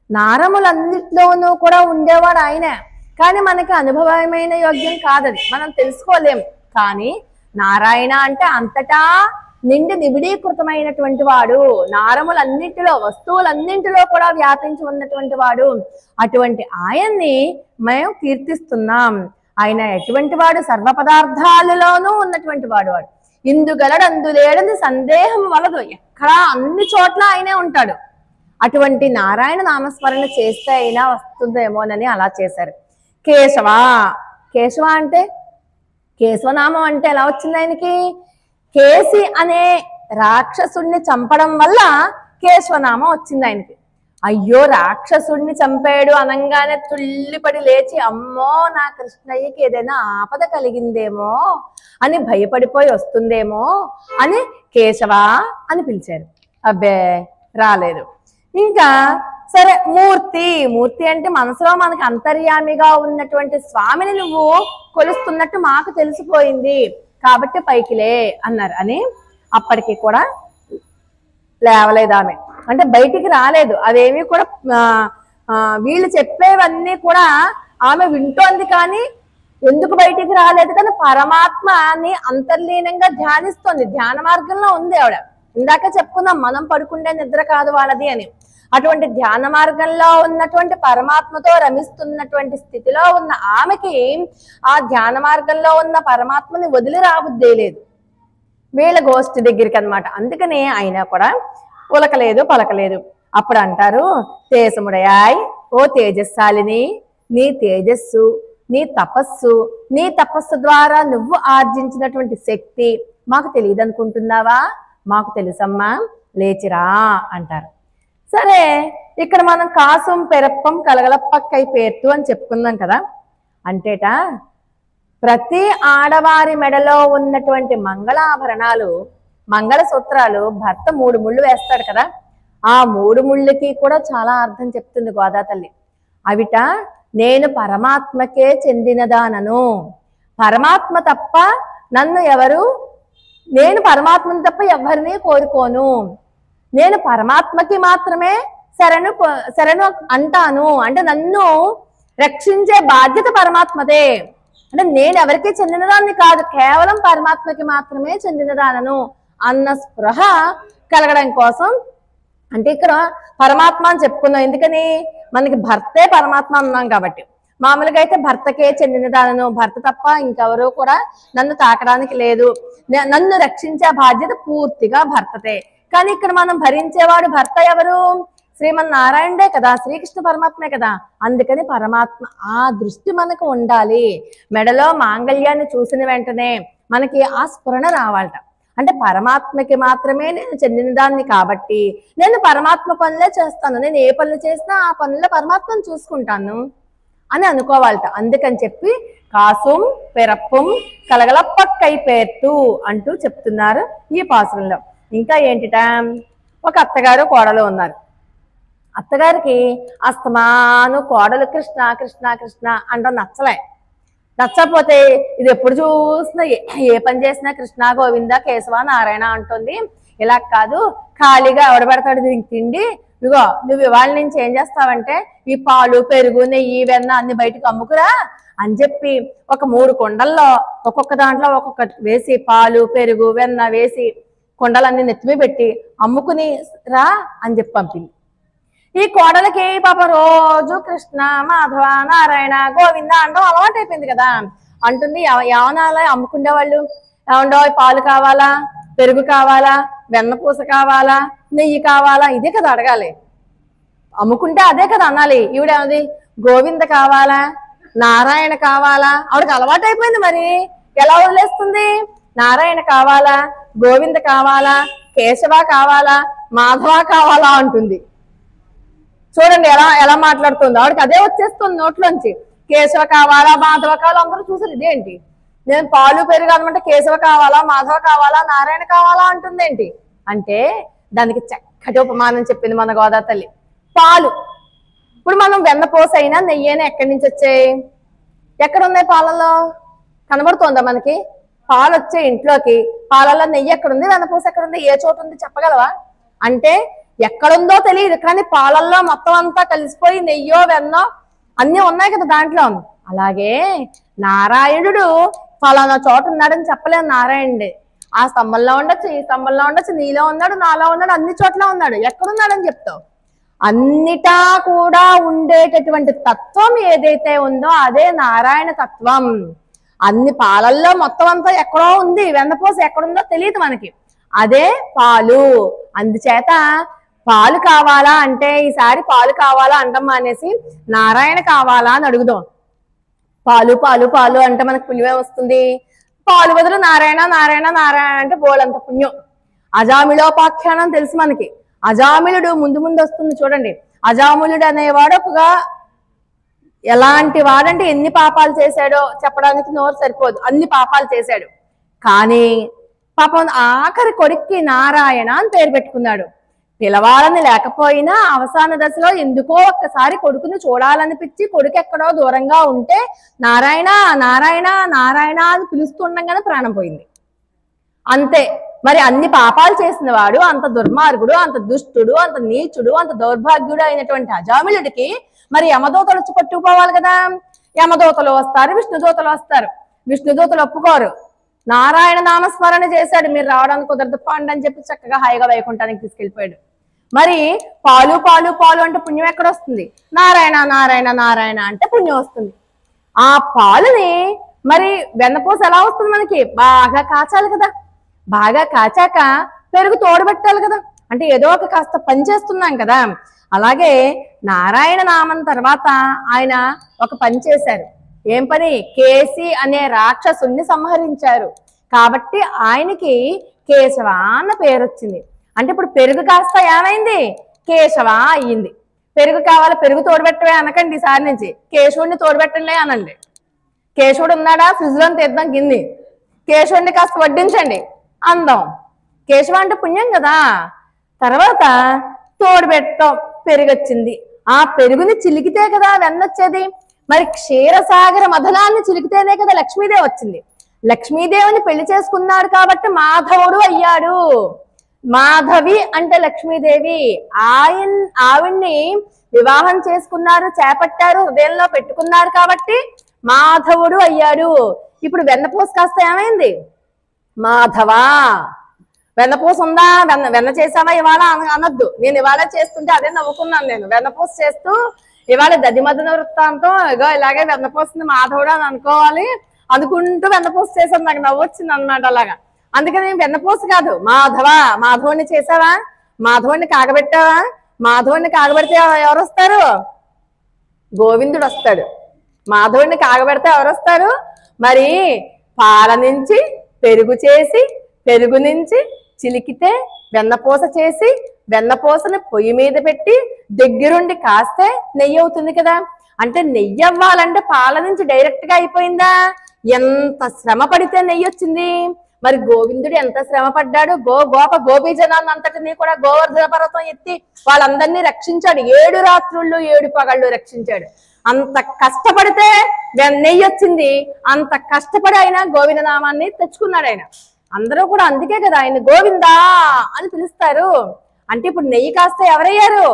నారములన్నిట్లోనూ కూడా ఉండేవాడు ఆయనే. కానీ మనకి అనుభవమైన యోగ్యం కాదది, మనం తెలుసుకోలేము. కానీ నారాయణ అంటే అంతటా నిండి నిబిడీకృతమైనటువంటి వాడు, నారములన్నింటిలో, వస్తువులన్నింటిలో కూడా వ్యాపించి ఉన్నటువంటి వాడు. అటువంటి ఆయన్ని మేము కీర్తిస్తున్నాం. ఆయన ఎటువంటి వాడు? సర్వ పదార్థాలలోనూ ఉన్నటువంటి వాడు. ఇందుగలడు అందులేడని సందేహం వలదు, ఎక్కడా అన్ని చోట్ల ఆయనే ఉంటాడు. అటువంటి నారాయణ నామస్మరణ చేస్తే అయినా వస్తుందేమోనని అలా చేశారు. కేశవ, కేశవ అంటే కేశవనామం అంటే ఎలా వచ్చింది ఆయనకి? కేసి అనే రాక్షసుణ్ణి చంపడం వల్ల కేశవనామం వచ్చింది ఆయనకి. అయ్యో, రాక్షసుణ్ణి చంపాడు అనగానే తుల్లిపడి లేచి, అమ్మో నా కృష్ణయ్యకి ఏదైనా ఆపద కలిగిందేమో అని భయపడిపోయి వస్తుందేమో అని కేశవ అని పిలిచారు. అబ్బే రాలేదు. ఇంకా సరే, మూర్తి, మూర్తి అంటే మనసులో మనకు అంతర్యామిగా ఉన్నటువంటి స్వామిని నువ్వు కొలుస్తున్నట్టు మాకు తెలిసిపోయింది కాబట్టి పైకిలే అన్నారు. అని అప్పటికి కూడా లేవలేదు ఆమె, అంటే బయటికి రాలేదు. అవేమీ కూడా వీళ్ళు చెప్పేవన్నీ కూడా ఆమె వింటోంది, కానీ ఎందుకు బయటికి రాలేదు? కానీ పరమాత్మని అంతర్లీనంగా ధ్యానిస్తోంది, ధ్యాన మార్గంలో ఉంది ఆవిడ. ఇందాక చెప్పుకుందాం, మనం పడుకుంటే నిద్ర కాదు వాళ్ళది అని. అటువంటి ధ్యాన మార్గంలో ఉన్నటువంటి పరమాత్మతో రమిస్తున్నటువంటి స్థితిలో ఉన్న ఆమెకి ఆ ధ్యాన మార్గంలో ఉన్న పరమాత్మని వదిలి రాబుద్దే లేదు వీళ్ళ గోష్ఠి దగ్గరికి అనమాట. అందుకని అయినా కూడా ఉలకలేదు, పలకలేదు. అప్పుడు అంటారు, తేజముడయాయ్ ఓ తేజస్శాలిని, నీ తేజస్సు, నీ తపస్సు ద్వారా నువ్వు ఆర్జించినటువంటి శక్తి మాకు తెలియదు అనుకుంటున్నావా? మాకు తెలుసమ్మా, లేచిరా అంటారు. సరే, ఇక్కడ మనం కాసం పెరప్పం కలగలప్పక్కై పేర్తు అని చెప్పుకున్నాం కదా. అంటేట ప్రతి ఆడవారి మెడలో ఉన్నటువంటి మంగళాభరణాలు, మంగళసూత్రాలు భర్త 3 ముళ్ళు వేస్తాడు కదా, ఆ 3 ముళ్ళకి కూడా చాలా అర్థం చెప్తుంది గోదా తల్లి. అవిట నేను పరమాత్మకే చెందినదానను, పరమాత్మ తప్ప నన్ను ఎవరు, నేను పరమాత్మను తప్ప ఎవరిని కోరుకోను, నేను పరమాత్మకి మాత్రమే శరణు అంటాను. అంటే నన్ను రక్షించే బాధ్యత పరమాత్మదే. అంటే నేను ఎవరికి చెందినదాన్ని కాదు, కేవలం పరమాత్మకి మాత్రమే చెందినదానను అన్న స్పృహ కలగడం కోసం. అంటే ఇక్కడ పరమాత్మ అని చెప్పుకున్నాం, ఎందుకని మనకి భర్తే పరమాత్మ అన్నాం కాబట్టి. మామూలుగా అయితే భర్తకే చెందినదానను, భర్త తప్ప ఇంకెవరూ కూడా నన్ను తాకడానికి లేదు, నన్ను రక్షించే బాధ్యత పూర్తిగా భర్తతే. కానీ ఇక్కడ మనం భరించేవాడు భర్త ఎవరు? శ్రీమన్నారాయణుడే కదా, శ్రీకృష్ణ పరమాత్మే కదా. అందుకని పరమాత్మ ఆ దృష్టి మనకు ఉండాలి. మెడలో మాంగళ్యాన్ని చూసిన వెంటనే మనకి ఆ స్ఫురణ రావాలట. అంటే పరమాత్మకి మాత్రమే నేను చెందిన దాన్ని కాబట్టి నేను పరమాత్మ పనులే చేస్తాను. నేను ఏ పనులు చేసినా ఆ పనుల్లో పరమాత్మను చూసుకుంటాను అని అనుకోవాలట. అందుకని చెప్పి కాసుం పెరప్పుం కలగలప్పక్కై పేర్తు అంటూ చెప్తున్నారు ఈ పాసురంలో. ఇంకా ఏంటిట, ఒక అత్తగారు కోడలు ఉన్నారు. అత్తగారికి అస్తమాను కోడలు కృష్ణ కృష్ణ కృష్ణ అంటాం నచ్చపోతే ఇది ఎప్పుడు చూసినా ఏ పని చేసినా కృష్ణ గోవింద కేశవ నారాయణ అంటుంది. ఇలా కాదు, ఖాళీగా ఎవడ పెడతాడు దీనికి తిండి, ఇగో నువ్వు ఇవాళ నుంచి ఏం చేస్తావంటే ఈ పాలు పెరుగు నెయ్యి వెన్న అన్ని బయటకు అమ్ముకురా అని చెప్పి ఒక 3 కుండల్లో ఒక్కొక్క దాంట్లో ఒక్కొక్క వేసి పాలు పెరుగు వెన్న వేసి కుండలన్నీ నెత్తిమీ పెట్టి అమ్ముకుని రా అని చెప్పి పంపింది. ఈ కోడలకి పాప రోజు కృష్ణ మాధవ నారాయణ గోవింద అంటాం అలవాటు అయిపోయింది కదా. అంటుంది యవనాలా అమ్ముకునే వాళ్ళు, ఏమండో పాలు కావాలా, పెరుగు కావాలా, వెన్నపూస కావాలా, నెయ్యి కావాలా, ఇదే కదా అడగాలి. అమ్ముకుంటే అదే కదా అనాలి. ఈవిడేమది గోవింద కావాలా నారాయణ కావాలా, ఆవిడకి అలవాటు అయిపోయింది. మరి ఎలా వదిలేస్తుంది? నారాయణ కావాలా, గోవింద కావాలా, కేశవ కావాలా, మాధవ కావాలా అంటుంది. చూడండి ఎలా ఎలా మాట్లాడుతుంది. ఆవిడకి అదే వచ్చేస్తుంది నోట్లోంచి. కేశవ కావాలా మాధవ కావాలా, అందరూ చూసారు ఇదేంటి, నేను పాలు పెరుగు అనమాట కేశవ కావాలా మాధవ కావాలా నారాయణ కావాలా అంటుంది ఏంటి అంటే దానికి చక్కటి ఉపమానం చెప్పింది మన గోదా తల్లి. పాలు, ఇప్పుడు మనం వెన్నపూస అయినా నెయ్యి అయినా ఎక్కడి నుంచి వచ్చాయి? ఎక్కడ ఉన్నాయి? పాలల్లో కనబడుతోందా మనకి? పాలు వచ్చే ఇంట్లోకి పాలల్లో నెయ్యి ఎక్కడుంది, వెన్నపూస ఎక్కడుంది, ఏ చోటు ఉంది చెప్పగలవా? అంటే ఎక్కడుందో తెలియదు, కానీ పాలల్లో మొత్తం అంతా కలిసిపోయి నెయ్యో వెన్నో అన్నీ ఉన్నాయి కదా దాంట్లో. అలాగే నారాయణుడు ఫలానా చోట ఉన్నాడని చెప్పలేము. నారాయణుడే ఆ స్తంభంలో ఉండొచ్చు, ఈ స్తంభంలో ఉండొచ్చు, నీలో ఉన్నాడు నాలో ఉన్నాడు, అన్ని చోట్ల ఉన్నాడు. ఎక్కడున్నాడని చెప్తావు? అన్నిటా కూడా ఉండేటటువంటి తత్వం ఏదైతే ఉందో అదే నారాయణ తత్వం. అన్ని పాలల్లో మొత్తం అంతా ఎక్కడో ఉంది, వెన్నపూస ఎక్కడుందో తెలియదు మనకి, అదే పాలు. అందుచేత పాలు కావాలా అంటే ఈసారి పాలు కావాలా అంటాం మానేసి నారాయణ కావాలా అని అడుగుదాం. పాలు పాలు పాలు అంటే మనకు పుణ్యమే వస్తుంది. పాలు బదులు నారాయణ నారాయణ నారాయణ అంటే బోలంత పుణ్యం. అజామిళోపాఖ్యానం తెలుసు మనకి. అజామిళుడు ముందు ముందు వస్తుంది చూడండి. అజామిళుడు అనేవాడు ఒకగా ఎలాంటి వాడంటే ఎన్ని పాపాలు చేశాడో చెప్పడానికి నోరు సరిపోదు, అన్ని పాపాలు చేశాడు. కానీ పాపం ఆఖరి కొడుక్కి నారాయణ అని పేరు పెట్టుకున్నాడు. పిలవాలని లేకపోయినా అవసాన దశలో ఎందుకో ఒక్కసారి కొడుకుని చూడాలనిపించి కొడుకు ఎక్కడో దూరంగా ఉంటే నారాయణ నారాయణ నారాయణ అని పిలుస్తుండగానే ప్రాణం పోయింది. అంతే. మరి అన్ని పాపాలు చేసిన వాడు, అంత దుర్మార్గుడు, అంత దుష్టుడు, అంత నీచుడు, అంత దౌర్భాగ్యుడు అయినటువంటి అజామిళుడికి మరి యమదూతలు వచ్చి పట్టుకుపోవాలి కదా. యమదూతలు వస్తారు, విష్ణుదూతలు వస్తారు. విష్ణుదూతలు ఒప్పుకోరు. నారాయణ నామస్మరణ చేశాడు, మీరు రావడానికి కుదరదు పండి అని చెప్పి చక్కగా హాయిగా వైకుంఠానికి తీసుకెళ్ళిపోయాడు. మరి పాలు పాలు పాలు అంటే పుణ్యం ఎక్కడ వస్తుంది? నారాయణ నారాయణ నారాయణ అంటే పుణ్యం వస్తుంది. ఆ పాలుని మరి వెన్నపూస ఎలా వస్తుంది మనకి? బాగా కాచాలి కదా. బాగా కాచాక పెరుగు తోడబెట్టాలి కదా. అంటే ఏదో ఒక కాస్త పని చేస్తున్నాం కదా. అలాగే నారాయణ నామం తర్వాత ఆయన ఒక పని చేశారు. ఏం పని? కేసి అనే రాక్షసుని సంహరించారు. కాబట్టి ఆయనకి కేశవ అన్న పేరు వచ్చింది. అంటే ఇప్పుడు పెరుగు కాస్త ఏమైంది? కేశవ అయ్యింది. పెరుగు కావాలి, పెరుగు తోడబెట్టవే అనకండి ఈసారి నుంచి, కేశవుడిని తోడబెట్టండి అనండి. కేశవుడు ఉన్నాడా? ఫ్రిడ్జ్ లో తీద్దాం గిన్ని, కేశవుడిని కాస్త వడ్డించండి అందం. కేశవ అంటే పుణ్యం కదా. తర్వాత తోడబెట్టం, పెరుగు వచ్చింది. ఆ పెరుగుని చిలికితే కదా వెన్నొచ్చేది. మరి క్షీరసాగర మథనాన్ని చిలికితేనే కదా లక్ష్మీదేవి వచ్చింది. లక్ష్మీదేవిని పెళ్లి చేసుకున్నాడు కాబట్టి మాధవుడు అయ్యాడు. మాధవి అంటే లక్ష్మీదేవి. ఆవిడ్ని వివాహం చేసుకున్నారు, చేపట్టారు, హృదయంలో పెట్టుకున్నారు కాబట్టి మాధవుడు అయ్యాడు. ఇప్పుడు వెన్నపూస కాస్త ఏమైంది? మాధవా. వెన్నపూస ఉందా? వెన్న చేసావా ఇవాళ అనొద్దు. నేను ఇవాళ చేస్తుంటే అదే నవ్వుకున్నాను. నేను వెన్నపూస చేస్తూ ఇవాళ దదిమదన వృత్తాంతం ఇగో ఇలాగే వెన్నపూసని మాధవుడు అని అనుకోవాలి అనుకుంటూ వెన్నపూస చేశాను. నాకు నవ్వు వచ్చింది అనమాట అలాగా. అందుకని వెన్నపూస కాదు, మాధవ. మాధవుడిని చేసావా? మాధవుడిని కాగబెట్టావా? మాధవుడిని కాగబెడితే ఎవరు వస్తారు? గోవిందుడు వస్తాడు. మాధవుడిని కాగబెడితే ఎవరు వస్తారు? మరి పాల నుంచి పెరుగు చేసి పెరుగు నుంచి చిలికితే వెన్నపూస చేసి వెన్నపూసని పొయ్యి మీద పెట్టి దగ్గరుండి కాస్తే నెయ్యి అవుతుంది కదా. అంటే నెయ్యి అవ్వాలంటే పాల నుంచి డైరెక్ట్ గా అయిపోయిందా? ఎంత శ్రమ పడితే నెయ్యి వచ్చింది. మరి గోవిందుడు ఎంత శ్రమ పడ్డాడు. గోప గోపీ జనాన్ని అంతటినీ కూడా గోవర్ధన పర్వతం ఎత్తి వాళ్ళందరినీ రక్షించాడు. 7 రాత్రుళ్ళు 7 పగళ్ళు రక్షించాడు. అంత కష్టపడితే నెయ్యి వచ్చింది. అంత కష్టపడి ఆయన గోవింద నామాన్ని తెచ్చుకున్నాడు ఆయన. అందరూ కూడా అందుకే కదా ఆయన గోవిందా అని పిలుస్తారు. అంటే ఇప్పుడు నెయ్యి కాస్త ఎవరయ్యారు?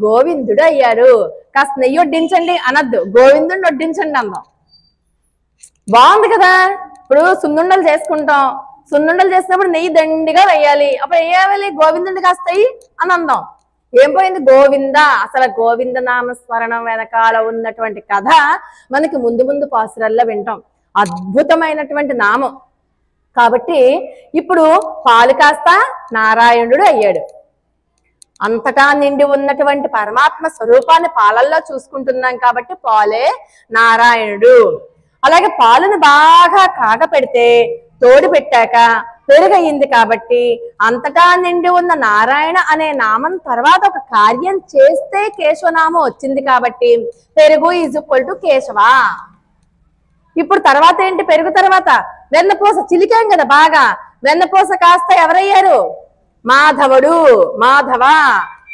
గోవిందుడు అయ్యారు. కాస్త నెయ్యి వడ్డించండి అనద్దు, గోవిందుడిని వడ్డించండి అందాం. బాగుంది కదా. ఇప్పుడు సున్నుండలు చేసుకుంటాం. సున్నుండలు చేసినప్పుడు నెయ్యి దండిగా వేయాలి. అప్పుడు వేయాలి గోవిందుడిని కాస్తాయి అని అందాం. ఏం పోయింది? గోవింద. అసలు గోవింద నామస్మరణం వెనకాల ఉన్నటువంటి కథ మనకి ముందు ముందు పాసురాల్లో వింటాం. అద్భుతమైనటువంటి నామం కాబట్టి ఇప్పుడు పాలు కాస్త నారాయణుడు అయ్యాడు. అంతటా నిండి ఉన్నటువంటి పరమాత్మ స్వరూపాన్ని పాలల్లో చూసుకుంటున్నాం కాబట్టి పాలే నారాయణుడు. అలాగే పాలను బాగా కాగపెడితే తోడు పెట్టాక పెరుగయింది కాబట్టి అంతటా నిండి ఉన్న నారాయణ అనే నామం తర్వాత ఒక కార్యం చేస్తే కేశవనామం వచ్చింది కాబట్టి పెరుగు ఈజ్ ఈక్వల్ టు కేశవ. ఇప్పుడు తర్వాత ఏంటి? పెరుగు తర్వాత వెన్నపూస చిలికాం కదా బాగా. వెన్నపూస కాస్త ఎవరయ్యారు? మాధవుడు. మాధవ.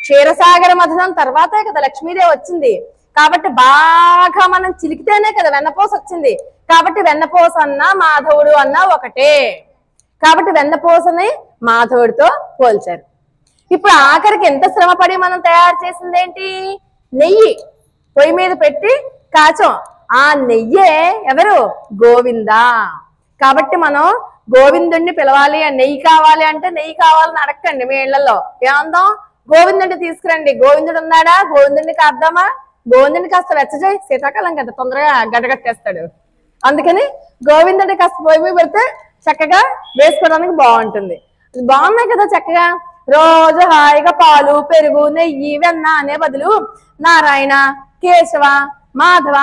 క్షీరసాగర మథనం తర్వాతే కదా లక్ష్మీదేవి వచ్చింది. కాబట్టి బాగా మనం చిలికితేనే కదా వెన్నపూస వచ్చింది. కాబట్టి వెన్నపూస అన్నా మాధవుడు అన్నా ఒకటే. కాబట్టి వెన్నపూసని మాధవుడితో పోల్చారు. ఇప్పుడు ఆఖరికి ఎంత శ్రమపడి మనం తయారు చేసింది ఏంటి? నెయ్యి. పొయ్యి మీద పెట్టి కాచం. ఆ నెయ్యే ఎవరు? గోవింద. కాబట్టి మనం గోవిందుడిని పిలవాలి. నెయ్యి కావాలి అంటే నెయ్యి కావాలని అడగండి మీ ఇళ్లలో. ఏమందాం? గోవిందుడిని తీసుకురండి. గోవిందుడు ఉన్నాడా? గోవిందుడిని కాద్దామా? గోవిందుడిని కాస్త వెచ్చజేయి. శీతాకాలం కదా, తొందరగా గడ్డగట్టేస్తాడు. అందుకని గోవిందుడి కాస్త పొయ్యి పెడితే చక్కగా వేసుకోవడానికి బాగుంటుంది. బాగున్నాయి కదా చక్కగా. రోజు హాయిగా పాలు పెరుగు నెయ్యి వెన్న అనే బదులు నారాయణ కేశవ మాధవ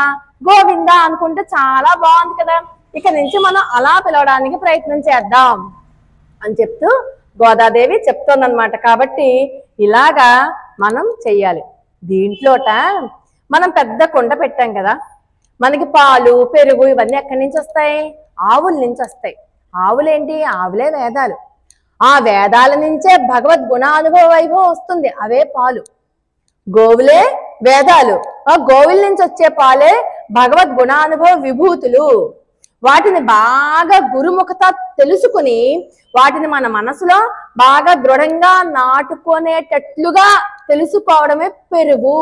గోవింద అనుకుంటే చాలా బాగుంది కదా. ఇక నుంచి మనం అలా పిలవడానికి ప్రయత్నం చేద్దాం అని చెప్తూ గోదాదేవి చెప్తోందనమాట. కాబట్టి ఇలాగా మనం చెయ్యాలి. దీంట్లోట మనం పెద్ద కుండ పెట్టాం కదా. మనకి పాలు పెరుగు ఇవన్నీ ఎక్కడి నుంచి వస్తాయి? ఆవుల నుంచి వస్తాయి. ఆవులేంటి? ఆవులే వేదాలు. ఆ వేదాల నుంచే భగవద్ గుణానుభవ వైభవం వస్తుంది. అవే పాలు. గోవులే వేదాలు. ఆ గోవుల నుంచి వచ్చే పాలే భగవద్ గుణానుభవ విభూతులు. వాటిని బాగా గురుముఖత తెలుసుకుని వాటిని మన మనసులో బాగా దృఢంగా నాటుకునేటట్లుగా తెలుసుకోవడమే పెరుగు.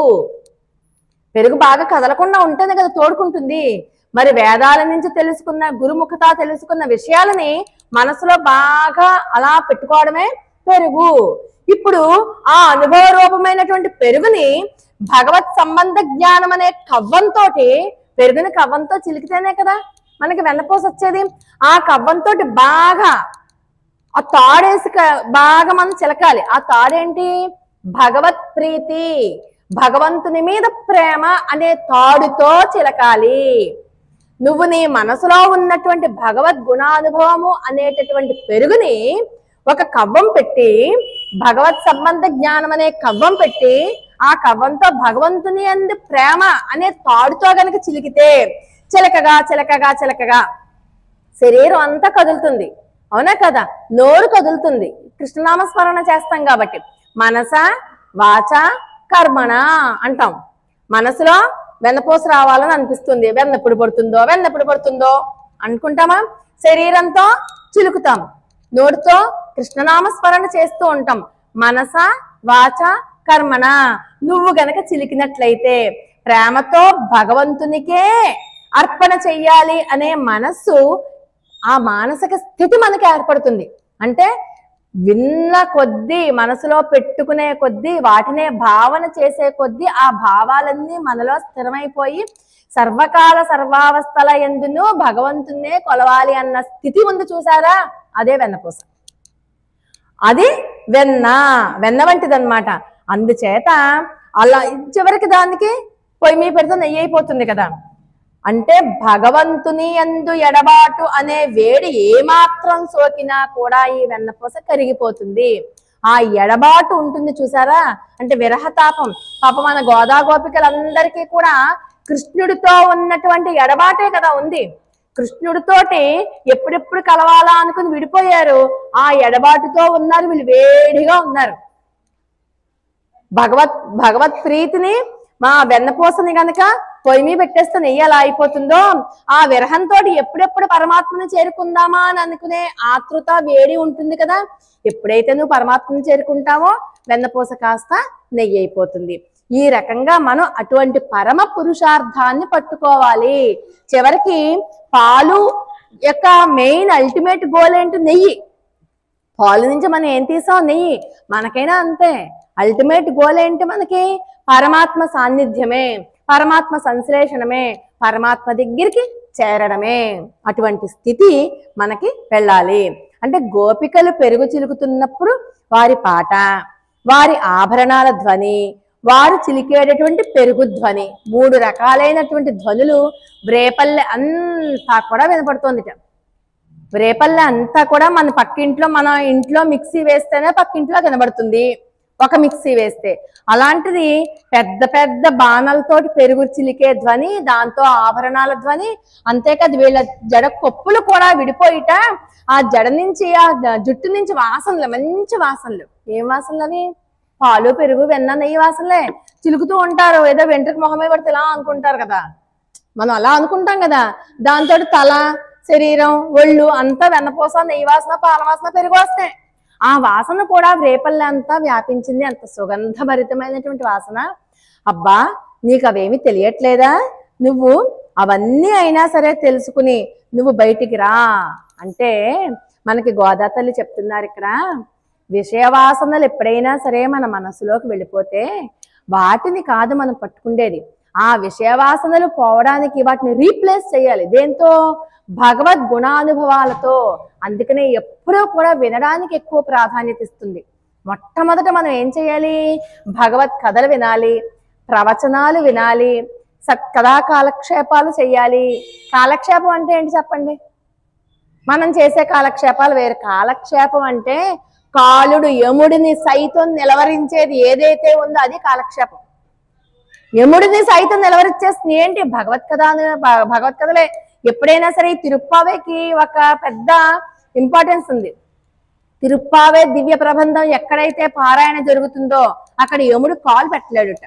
పెరుగు బాగా కదలకుండా ఉంటేనే కదా తోడుకుంటుంది. మరి వేదాల నుంచి తెలుసుకున్న గురుముఖత తెలుసుకున్న విషయాలని మనసులో బాగా అలా పెట్టుకోవడమే పెరుగు. ఇప్పుడు ఆ అనుభవ రూపమైనటువంటి పెరుగుని భగవత్ సంబంధ జ్ఞానం అనే కవ్వంతో, పెరుగుని కవ్వంతో చిలికితేనే కదా మనకి వెన్నపూస వచ్చేది. ఆ కవ్వంతో బాగా ఆ తాడేసి బాగా మనం చిలకాలి. ఆ తాడేంటి? భగవత్ ప్రీతి, భగవంతుని మీద ప్రేమ అనే తాడుతో చిలకాలి. నువ్వు నీ మనసులో ఉన్నటువంటి భగవద్ గుణానుభవము అనేటటువంటి పెరుగుని ఒక కవ్వం పెట్టి భగవత్ సంబంధ జ్ఞానం అనే కవ్వం పెట్టి ఆ కవ్వంతో భగవంతుని అందు ప్రేమ అనే తాడుతో గనక చిలికితే చిలకగా చిలకగా చిలకగా శరీరం అంతా కదులుతుంది. అవునా కదా? నోరు కదులుతుంది. కృష్ణనామస్మరణ చేస్తాం కాబట్టి మనస వాచ కర్మణ అంటాం. మనసులో వెన్నపూస రావాలని అనిపిస్తుంది. వెన్నెప్పుడు పడుతుందో అనుకుంటామా? శరీరంతో చిలుకుతాం. నోటితో కృష్ణనామస్మరణ చేస్తూ ఉంటాం. మనస వాచ కర్మణ. నువ్వు గనక చిలికినట్లయితే ప్రేమతో భగవంతునికే అర్పణ చెయ్యాలి అనే మనస్సు, ఆ మానసిక స్థితి మనకి ఏర్పడుతుంది. అంటే విన్న కొద్దీ మనసులో పెట్టుకునే కొద్దీ వాటినే భావన చేసే కొద్దీ ఆ భావాలన్నీ మనలో స్థిరమైపోయి సర్వకాల సర్వావస్థల యందును భగవంతున్నే కొలవాలి అన్న స్థితి ఉంది చూసారా? అదే వెన్నపూస. అది వెన్న వంటిదన్నమాట. అందుచేత అలా చివరికి దానికి పొయ్యి మీద పెడితే నెయ్యి అయిపోతుంది కదా. అంటే భగవంతుని యందు ఎడబాటు అనే వేడి ఏమాత్రం సోకినా కూడా ఈ వెన్నపూస కరిగిపోతుంది. ఆ ఎడబాటు ఉంటుంది చూసారా, అంటే విరహతాపం. పాపం మన గోదా గోపికలందరికీ కూడా కృష్ణుడితో ఉన్నటువంటి ఎడబాటే కదా ఉంది. కృష్ణుడితోటి ఎప్పుడెప్పుడు కలవాలా అనుకుని విడిపోయారు. ఆ ఎడబాటుతో ఉన్నారు, వీళ్ళు వేడిగా ఉన్నారు. భగవత్ ప్రీతిని మా వెన్నపూసని గనక పొయ్యి మీద పెట్టేస్తే నెయ్యి ఎలా అయిపోతుందో, ఆ విరహంతో ఎప్పుడెప్పుడు పరమాత్మని చేరుకుందామా అని అనుకునే ఆతృత వేడి ఉంటుంది కదా. ఎప్పుడైతే నువ్వు పరమాత్మని చేరుకుంటావో వెన్నపూస కాస్త నెయ్యి అయిపోతుంది. ఈ రకంగా మనం అటువంటి పరమ పురుషార్థాన్ని పట్టుకోవాలి. చివరికి పాలు యొక్క మెయిన్ అల్టిమేట్ గోల్ ఏంటి? నెయ్యి. పాలు నుంచి మనం ఏం తీసాం? నెయ్యి. మనకైనా అంతే. అల్టిమేట్ గోల్ ఏంటి మనకి? పరమాత్మ సాన్నిధ్యమే, పరమాత్మ సంశ్లేషణమే, పరమాత్మ దగ్గరికి చేరడమే. అటువంటి స్థితి మనకి వెళ్ళాలి. అంటే గోపికలు పెరుగు చిలుకుతున్నప్పుడు వారి పాట, వారి ఆభరణాల ధ్వని, వారు చిలికేటటువంటి పెరుగు ధ్వని, 3 రకాలైనటువంటి ధ్వనులు రేపల్లె అంతా కూడా వినపడుతోందిట. రేపల్లె అంతా కూడా మన పక్కింట్లో, మన ఇంట్లో మిక్సీ వేస్తేనే పక్కింట్లో కనబడుతుంది ఒక మిక్సీ వేస్తే. అలాంటిది పెద్ద పెద్ద బాణాలతోటి పెరుగు చిలికే ధ్వని, దాంతో ఆభరణాల ధ్వని. అంతేకాదు వీళ్ళ జడ కొప్పులు కూడా విడిపోయిట. ఆ జడ నుంచి, ఆ జుట్టు నుంచి వాసనలు, మంచి వాసనలు. ఏం వాసనలు అవి? పాలు, పెరుగు, వెన్న, నెయ్యి వాసనలే. చిలుకుతూ ఉంటారు. ఏదో వెంట్రుక మొహమే పడితే ఇలా అనుకుంటారు కదా, మనం అలా అనుకుంటాం కదా. దాంతో తల, శరీరం, ఒళ్ళు అంతా వెన్నపూస, నెయ్యి వాసన, పాల వాసన, పెరుగు వాసనే. ఆ వాసన కూడా రేపల్లె అంతా వ్యాపించింది. అంత సుగంధభరితమైనటువంటి వాసన. అబ్బా, నీకు అవేమి తెలియట్లేదా? నువ్వు అవన్నీ అయినా సరే తెలుసుకుని నువ్వు బయటికి రా అంటే మనకి గోదా తల్లి చెప్తున్నారు ఇక్కడ. విషయవాసనలు ఎప్పుడైనా సరే మన మనసులోకి వెళ్ళిపోతే వాటిని కాదు మనం పట్టుకుండేది, ఆ విషయవాసనలు పోవడానికి వాటిని రీప్లేస్ చేయాలి. దేంతో? భగవద్ గుణానుభవాలతో. అందుకనే ఎప్పుడూ కూడా వినడానికి ఎక్కువ ప్రాధాన్యత ఇస్తుంది. మొట్టమొదట మనం ఏం చేయాలి? భగవత్ కథలు వినాలి, ప్రవచనాలు వినాలి, కథా కాలక్షేపాలు చెయ్యాలి. కాలక్షేపం అంటే ఏంటి చెప్పండి? మనం చేసే కాలక్షేపాలు వేరు. కాలక్షేపం అంటే కాలుడు యముడిని సైతం నిలవరించేది ఏదైతే ఉందో అది కాలక్షేపం. యముడిని సైతం నిలవరించేస్తుంది ఏంటి? భగవత్ కథలే. ఎప్పుడైనా సరే ఈ తిరుప్పావేకి ఒక పెద్ద ఇంపార్టెన్స్ ఉంది. తిరుప్పావే దివ్య ప్రబంధం ఎక్కడైతే పారాయణ జరుగుతుందో అక్కడ యముడు కాలు పెట్టలేడుట.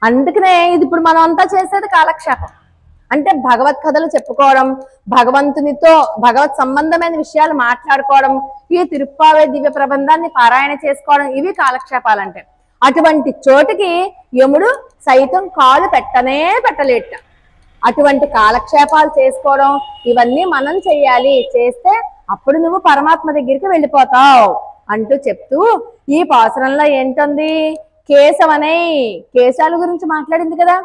అందుకనే ఇది ఇప్పుడు మనం అంతా చేసేది కాలక్షేపం. అంటే భగవత్ కథలు చెప్పుకోవడం, భగవంతునితో భగవత్ సంబంధమైన విషయాలు మాట్లాడుకోవడం, ఈ తిరుప్పావే దివ్య ప్రబంధాన్ని పారాయణ చేసుకోవడం, ఇవి కాలక్షేపాలంటే. అటువంటి చోటుకి యముడు సైతం కాలు పెట్టనే పెట్టలేట. అటువంటి కాలక్షేపాలు చేసుకోవడం ఇవన్నీ మనం చెయ్యాలి. చేస్తే అప్పుడు నువ్వు పరమాత్మ దగ్గరికి వెళ్ళిపోతావు అంటూ చెప్తూ ఈ పాసురంలో ఏంటుంది? కేశవనై, కేశాల గురించి మాట్లాడింది కదా.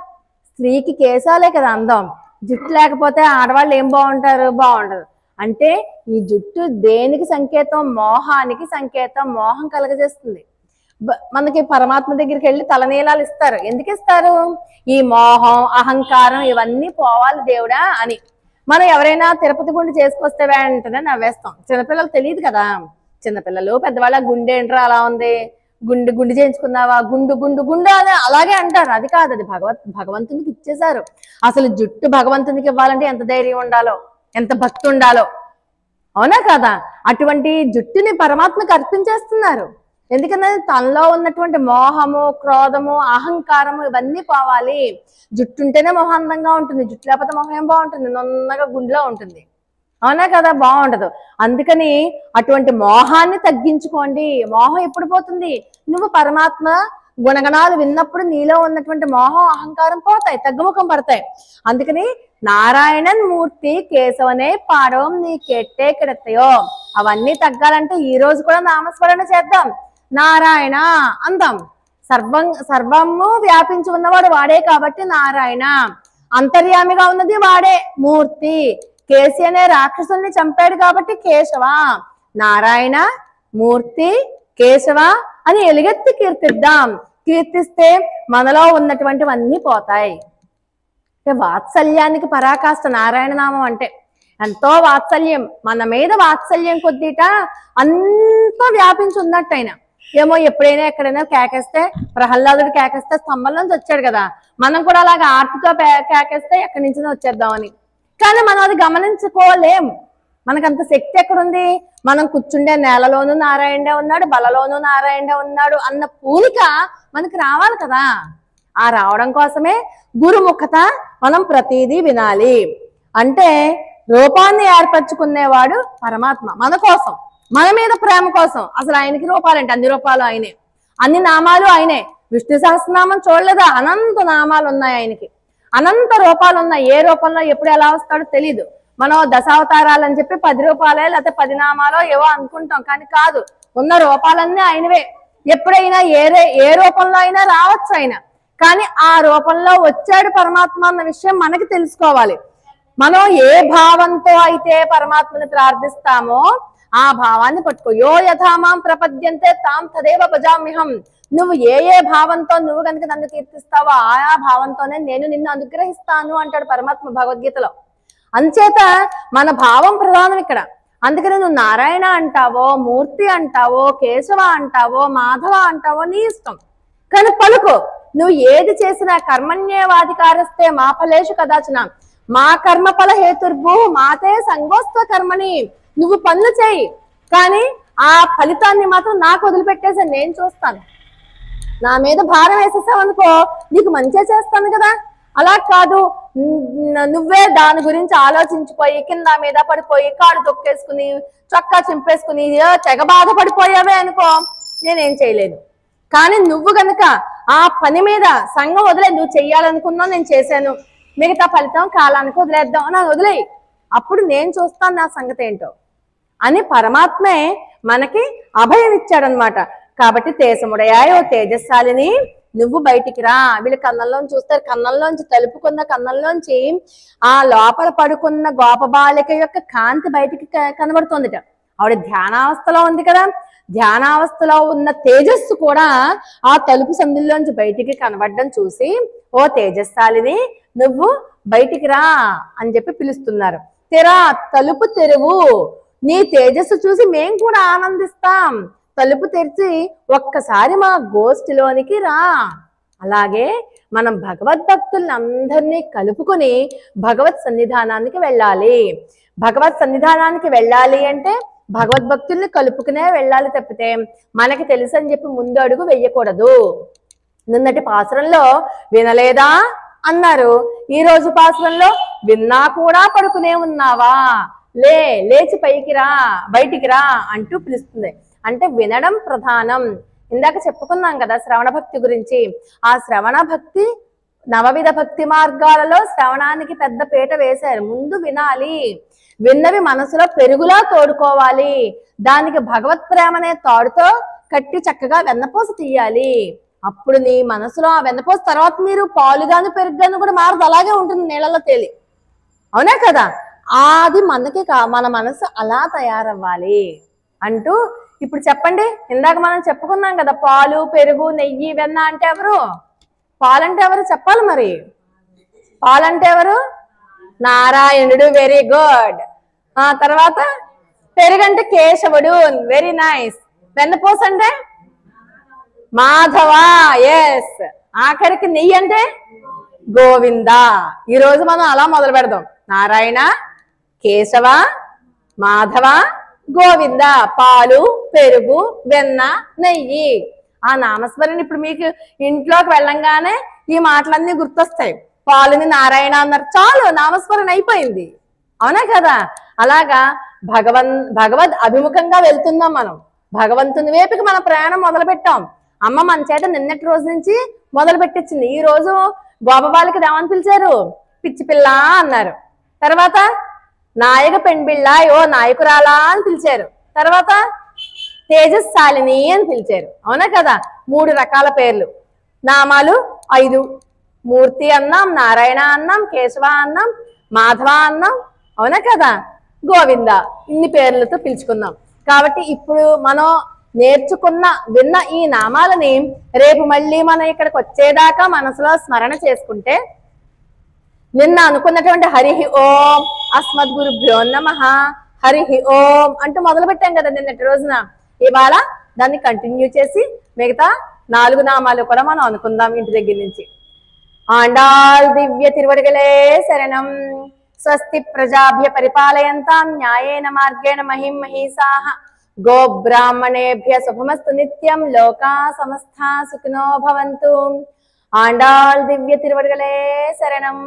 స్త్రీకి కేశాలే కదా అందం. జుట్టు లేకపోతే ఆడవాళ్ళు ఏం బాగుంటారు? బాగుండదు. అంటే ఈ జుట్టు దేనికి సంకేతం? మోహానికి సంకేతం. మోహం కలగజేస్తుంది. మనకి పరమాత్మ దగ్గరికి వెళ్ళి తలనీలాలు ఇస్తారు. ఎందుకు ఇస్తారు? ఈ మోహం, అహంకారం ఇవన్నీ పోవాలి దేవుడా అని. మనం ఎవరైనా తిరుపతి గుండు చేసుకొస్తే వెంటనే నవ్వేస్తాం. చిన్నపిల్లలు తెలియదు కదా. చిన్నపిల్లలు, పెద్దవాళ్ళ గుండె ఏంట్రా అలా ఉంది, గుండు చేయించుకున్నావా, గుండు గుండు గుండు అని అలాగే అంటారు. అది కాదు, అది భగవంతునికి ఇచ్చేశారు. అసలు జుట్టు భగవంతునికి ఇవ్వాలంటే ఎంత ధైర్యం ఉండాలో, ఎంత భక్తి ఉండాలో, అవునా కదా? అటువంటి జుట్టుని పరమాత్మకి అర్పించేస్తున్నారు. ఎందుకంటే తనలో ఉన్నటువంటి మోహము, క్రోధము, అహంకారము ఇవన్నీ పోవాలి. జుట్టు ఉంటేనే మొహం అందంగా ఉంటుంది. జుట్టు లేకపోతే మొహం ఏం బాగుంటుంది? నున్నగా గుండెలో ఉంటుంది, అవునా కదా? బాగుండదు. అందుకని అటువంటి మోహాన్ని తగ్గించుకోండి. మోహం ఎప్పుడు పోతుంది? నువ్వు పరమాత్మ గుణగణాలు విన్నప్పుడు నీలో ఉన్నటువంటి మోహం, అహంకారం పోతాయి, తగ్గుముఖం పడతాయి. అందుకని నారాయణన్ మూర్తి కేశవనే పాడవం నీ కెట్టే కిడతాయో. అవన్నీ తగ్గాలంటే ఈ రోజు కూడా నామస్మరణ చేద్దాం. నారాయణ అందాం. సర్వము వ్యాపించి ఉన్నవాడు వాడే కాబట్టి నారాయణ. అంతర్యామిగా ఉన్నది వాడే మూర్తి. కేసి అనే రాక్షసుల్ని చంపాడు కాబట్టి కేశవ. నారాయణ, మూర్తి, కేశవ అని ఎలుగెత్తి కీర్తిద్దాం. కీర్తిస్తే మనలో ఉన్నటువంటివన్నీ పోతాయి. వాత్సల్యానికి పరాకాష్ట నారాయణ నామం అంటే. ఎంతో వాత్సల్యం, మన మీద వాత్సల్యం కొద్దిట అంతా వ్యాపించి ఉన్నట్టు ఆయన. ఏమో ఎప్పుడైనా ఎక్కడైనా కేకేస్తే, ప్రహ్లాదుడు కేకేస్తే స్తంభంలోంచి వచ్చాడు కదా, మనం కూడా అలాగా ఆర్తితో కేకేస్తే ఎక్కడి నుంచి వచ్చేద్దామని. కానీ మనం అది గమనించుకోలేము. మనకంత శక్తి ఎక్కడుంది? మనం కూర్చుండే నేలలోనూ నారాయణే ఉన్నాడు, బలలోనూ నారాయణే ఉన్నాడు అన్న పూనిక మనకి రావాలి కదా. ఆ రావడం కోసమే గురుముఖత మనం ప్రతిదీ వినాలి. అంటే రూపాన్ని ఏర్పరచుకునేవాడు పరమాత్మ మన కోసం, మన మీద ప్రేమ కోసం. అసలు ఆయనకి రూపాలంటే అన్ని రూపాలు ఆయనే, అన్ని నామాలు ఆయనే. విష్ణు సహస్రనామం చూడలేదా? అనంత నామాలు ఉన్నాయి ఆయనకి, అనంత రూపాలు ఉన్నాయి. ఏ రూపంలో ఎప్పుడు ఎలా వస్తాడో తెలీదు. మనం దశావతారాలు అని చెప్పి 10 రూపాలే లేకపోతే 10 నామాలో ఏవో అనుకుంటాం, కానీ కాదు. ఉన్న రూపాలన్నీ ఆయనవే. ఎప్పుడైనా ఏ రూపంలో అయినా రావచ్చు ఆయన, కానీ ఆ రూపంలో వచ్చాడు పరమాత్మ అన్న విషయం మనకి తెలుసుకోవాలి. మనం ఏ భావంతో అయితే పరమాత్మని ప్రార్థిస్తామో ఆ భావాన్ని పట్టుకో. యో యథామాం ప్రపద్యంతే తాం తదేవ భజామ్యహం. నువ్వు ఏ భావంతో నువ్వు కనుక నన్ను కీర్తిస్తావో ఆయా భావంతోనే నేను నిన్ను అనుగ్రహిస్తాను అంటాడు పరమాత్మ భగవద్గీతలో. అంచేత మన భావం ప్రధానం ఇక్కడ. అందుకని నువ్వు నారాయణ అంటావో, మూర్తి అంటావో, కేశవ అంటావో, మాధవ అంటావో నీ ఇష్టం, కానీ పలుకో. నువ్వు ఏది చేసినా కర్మణ్యేవాధికారస్తే మా ఫలేషు కదాచన మా కర్మ ఫల హేతుర్భూ మాతే సంగోస్త్వ కర్మని. నువ్వు పనులు చేయి, కానీ ఆ ఫలితాన్ని మాత్రం నాకు వదిలిపెట్టేసి నేను చూస్తాను. నా మీద భారం వేసేసావనుకో నీకు మంచిగా చేస్తాను కదా. అలా కాదు, నువ్వే దాని గురించి ఆలోచించిపోయి కింద మీద పడిపోయి కాడు తొక్కేసుకుని చొక్కా చింపేసుకుని తెగ బాధపడిపోయావే అనుకో నేనేం చేయలేను. కానీ నువ్వు గనక ఆ పని మీద సంఘం వదిలే, నువ్వు చెయ్యాలనుకున్నావు నేను చేశాను, మిగతా ఫలితం కాలానికి వదిలేద్దాం నా వదిలేయి, అప్పుడు నేను చూస్తాను నా సంగతి ఏంటో అని పరమాత్మే మనకి అభయం ఇచ్చాడనమాట. కాబట్టి తేజముడయాయో తేజస్శాలిని నువ్వు బయటికి రా. వీళ్ళు కన్నంలోంచి చూస్తారు, కన్నంలోంచి తలుపుకున్న కన్నంలోంచి ఆ లోపల పడుకున్న గోపబాలిక యొక్క కాంతి బయటికి కనబడుతుందిట. ఆవిడ ధ్యానావస్థలో ఉంది కదా, ధ్యానావస్థలో ఉన్న తేజస్సు కూడా ఆ తలుపు సందుల్లోంచి బయటికి కనబడడం చూసి ఓ తేజస్శాలిని నువ్వు బయటికి రా అని చెప్పి పిలుస్తున్నారు. తెరా, తలుపు తెరువు, నీ తేజస్సు చూసి మేం కూడా ఆనందిస్తాం, తలుపు తెరిచి ఒక్కసారి మా గోష్ఠిలోనికి రా. అలాగే మనం భగవద్భక్తుల్ని అందరినీ కలుపుకొని భగవత్ సన్నిధానానికి వెళ్ళాలి. భగవత్ సన్నిధానానికి వెళ్ళాలి అంటే భగవద్భక్తుల్ని కలుపుకునే వెళ్ళాలి తప్పితే మనకి తెలుసు అని చెప్పి ముందు అడుగు వెయ్యకూడదు. నిన్నటి పాసురంలో వినలేదా అన్నారు, ఈ రోజు పాసురంలో విన్నా కూడా పడుకునే ఉన్నావా, లేచి పైకి రా, బయటికి రా అంటూ పిలుస్తుంది. అంటే వినడం ప్రధానం. ఇందాక చెప్పుకున్నాం కదా శ్రవణ భక్తి గురించి. ఆ శ్రవణ భక్తి నవవిధ భక్తి మార్గాలలో శ్రవణానికి పెద్ద పీట వేశారు. ముందు వినాలి, విన్నవి మనసులో పెరుగులా తోడుకోవాలి, దానికి భగవత్ ప్రేమనే తాడుతో కట్టి చక్కగా వెన్నపూస తీయాలి. అప్పుడు నీ మనసులో ఆ వెన్నపూస తర్వాత మీరు పాలుగాను పెరుగుగాను కూడా మారదు, అలాగే ఉంటుంది నీళ్ళలో తేలి. అవునా కదా? అది మనకి మన మనసు అలా తయారవ్వాలి అంటూ ఇప్పుడు చెప్పండి. ఇందాక మనం చెప్పుకున్నాం కదా పాలు పెరుగు నెయ్యి వెన్న అంటే ఎవరు? పాలంటే ఎవరు చెప్పాలి మరి. పాలంటే ఎవరు? నారాయణుడు, వెరీ గుడ్. తర్వాత పెరుగంటే కేశవుడు, వెరీ నైస్. వెన్నపూస అంటే మాధవ, ఎస్. ఆఖరికి నెయ్యి అంటే గోవింద. ఈరోజు మనం అలా మొదలు పెడదాం. నారాయణ, కేశవ, మాధవ, గోవింద. పాలు పెరుగు వెన్న నెయ్యి. ఆ నామస్మరణ ఇప్పుడు మీకు ఇంట్లోకి వెళ్ళంగానే ఈ మాటలన్నీ గుర్తొస్తాయి. పాలుని నారాయణ అన్నారు చాలు, నామస్మరణ అయిపోయింది. అవునా కదా? అలాగా భగవద్ అభిముఖంగా వెళ్తున్నాం మనం. భగవంతుని వైపుకి మన ప్రయాణం మొదలు పెట్టాం. అమ్మ మన చేత నిన్నటి రోజు నుంచి మొదలు పెట్టించింది. ఈ రోజు గోపబాలికి దేవని పిలిచారు, పిచ్చి పిల్ల అన్నారు. తర్వాత నాయక పెండ్బిళ్ళ, ఓ నాయకురాలా అని పిలిచారు. తర్వాత తేజస్శాలిని అని పిలిచారు. అవునా కదా? 3 రకాల పేర్లు, నామాలు 5. మూర్తి అన్నాం, నారాయణ అన్నాం, కేశవ అన్నాం, మాధవ అన్నాం. అవునా కదా? గోవింద, ఇన్ని పేర్లతో పిలుచుకున్నాం. కాబట్టి ఇప్పుడు మనం విన్న ఈ నామాలని రేపు మళ్ళీ మనం ఇక్కడికి వచ్చేదాకా మనసులో స్మరణ చేసుకుంటే నిన్న అనుకున్నటువంటి హరి ఓం అస్మద్గురుభ్యో నమః హరి ఓం అంటూ మొదలు పెట్టాం కదా నిన్నటి రోజున. ఇవాళ దాన్ని కంటిన్యూ చేసి మిగతా 4 నామాలు కూడా మనం అనుకుందాం ఇంటి దగ్గర నుంచి. ఆండాళ్ దివ్య తిరువడిగలే శరణం. స్వస్తి ప్రజాభ్య పరిపాలయంతాం న్యాయేన మార్గేణ మహిం మహీసాః. గోబ్రాహ్మణేభ్య శుభమస్తు నిత్యం. లోకా సమస్తా సుఖినో భవంతు. ఆండాళ్ దివ్య తిరువడిగలే శరణం.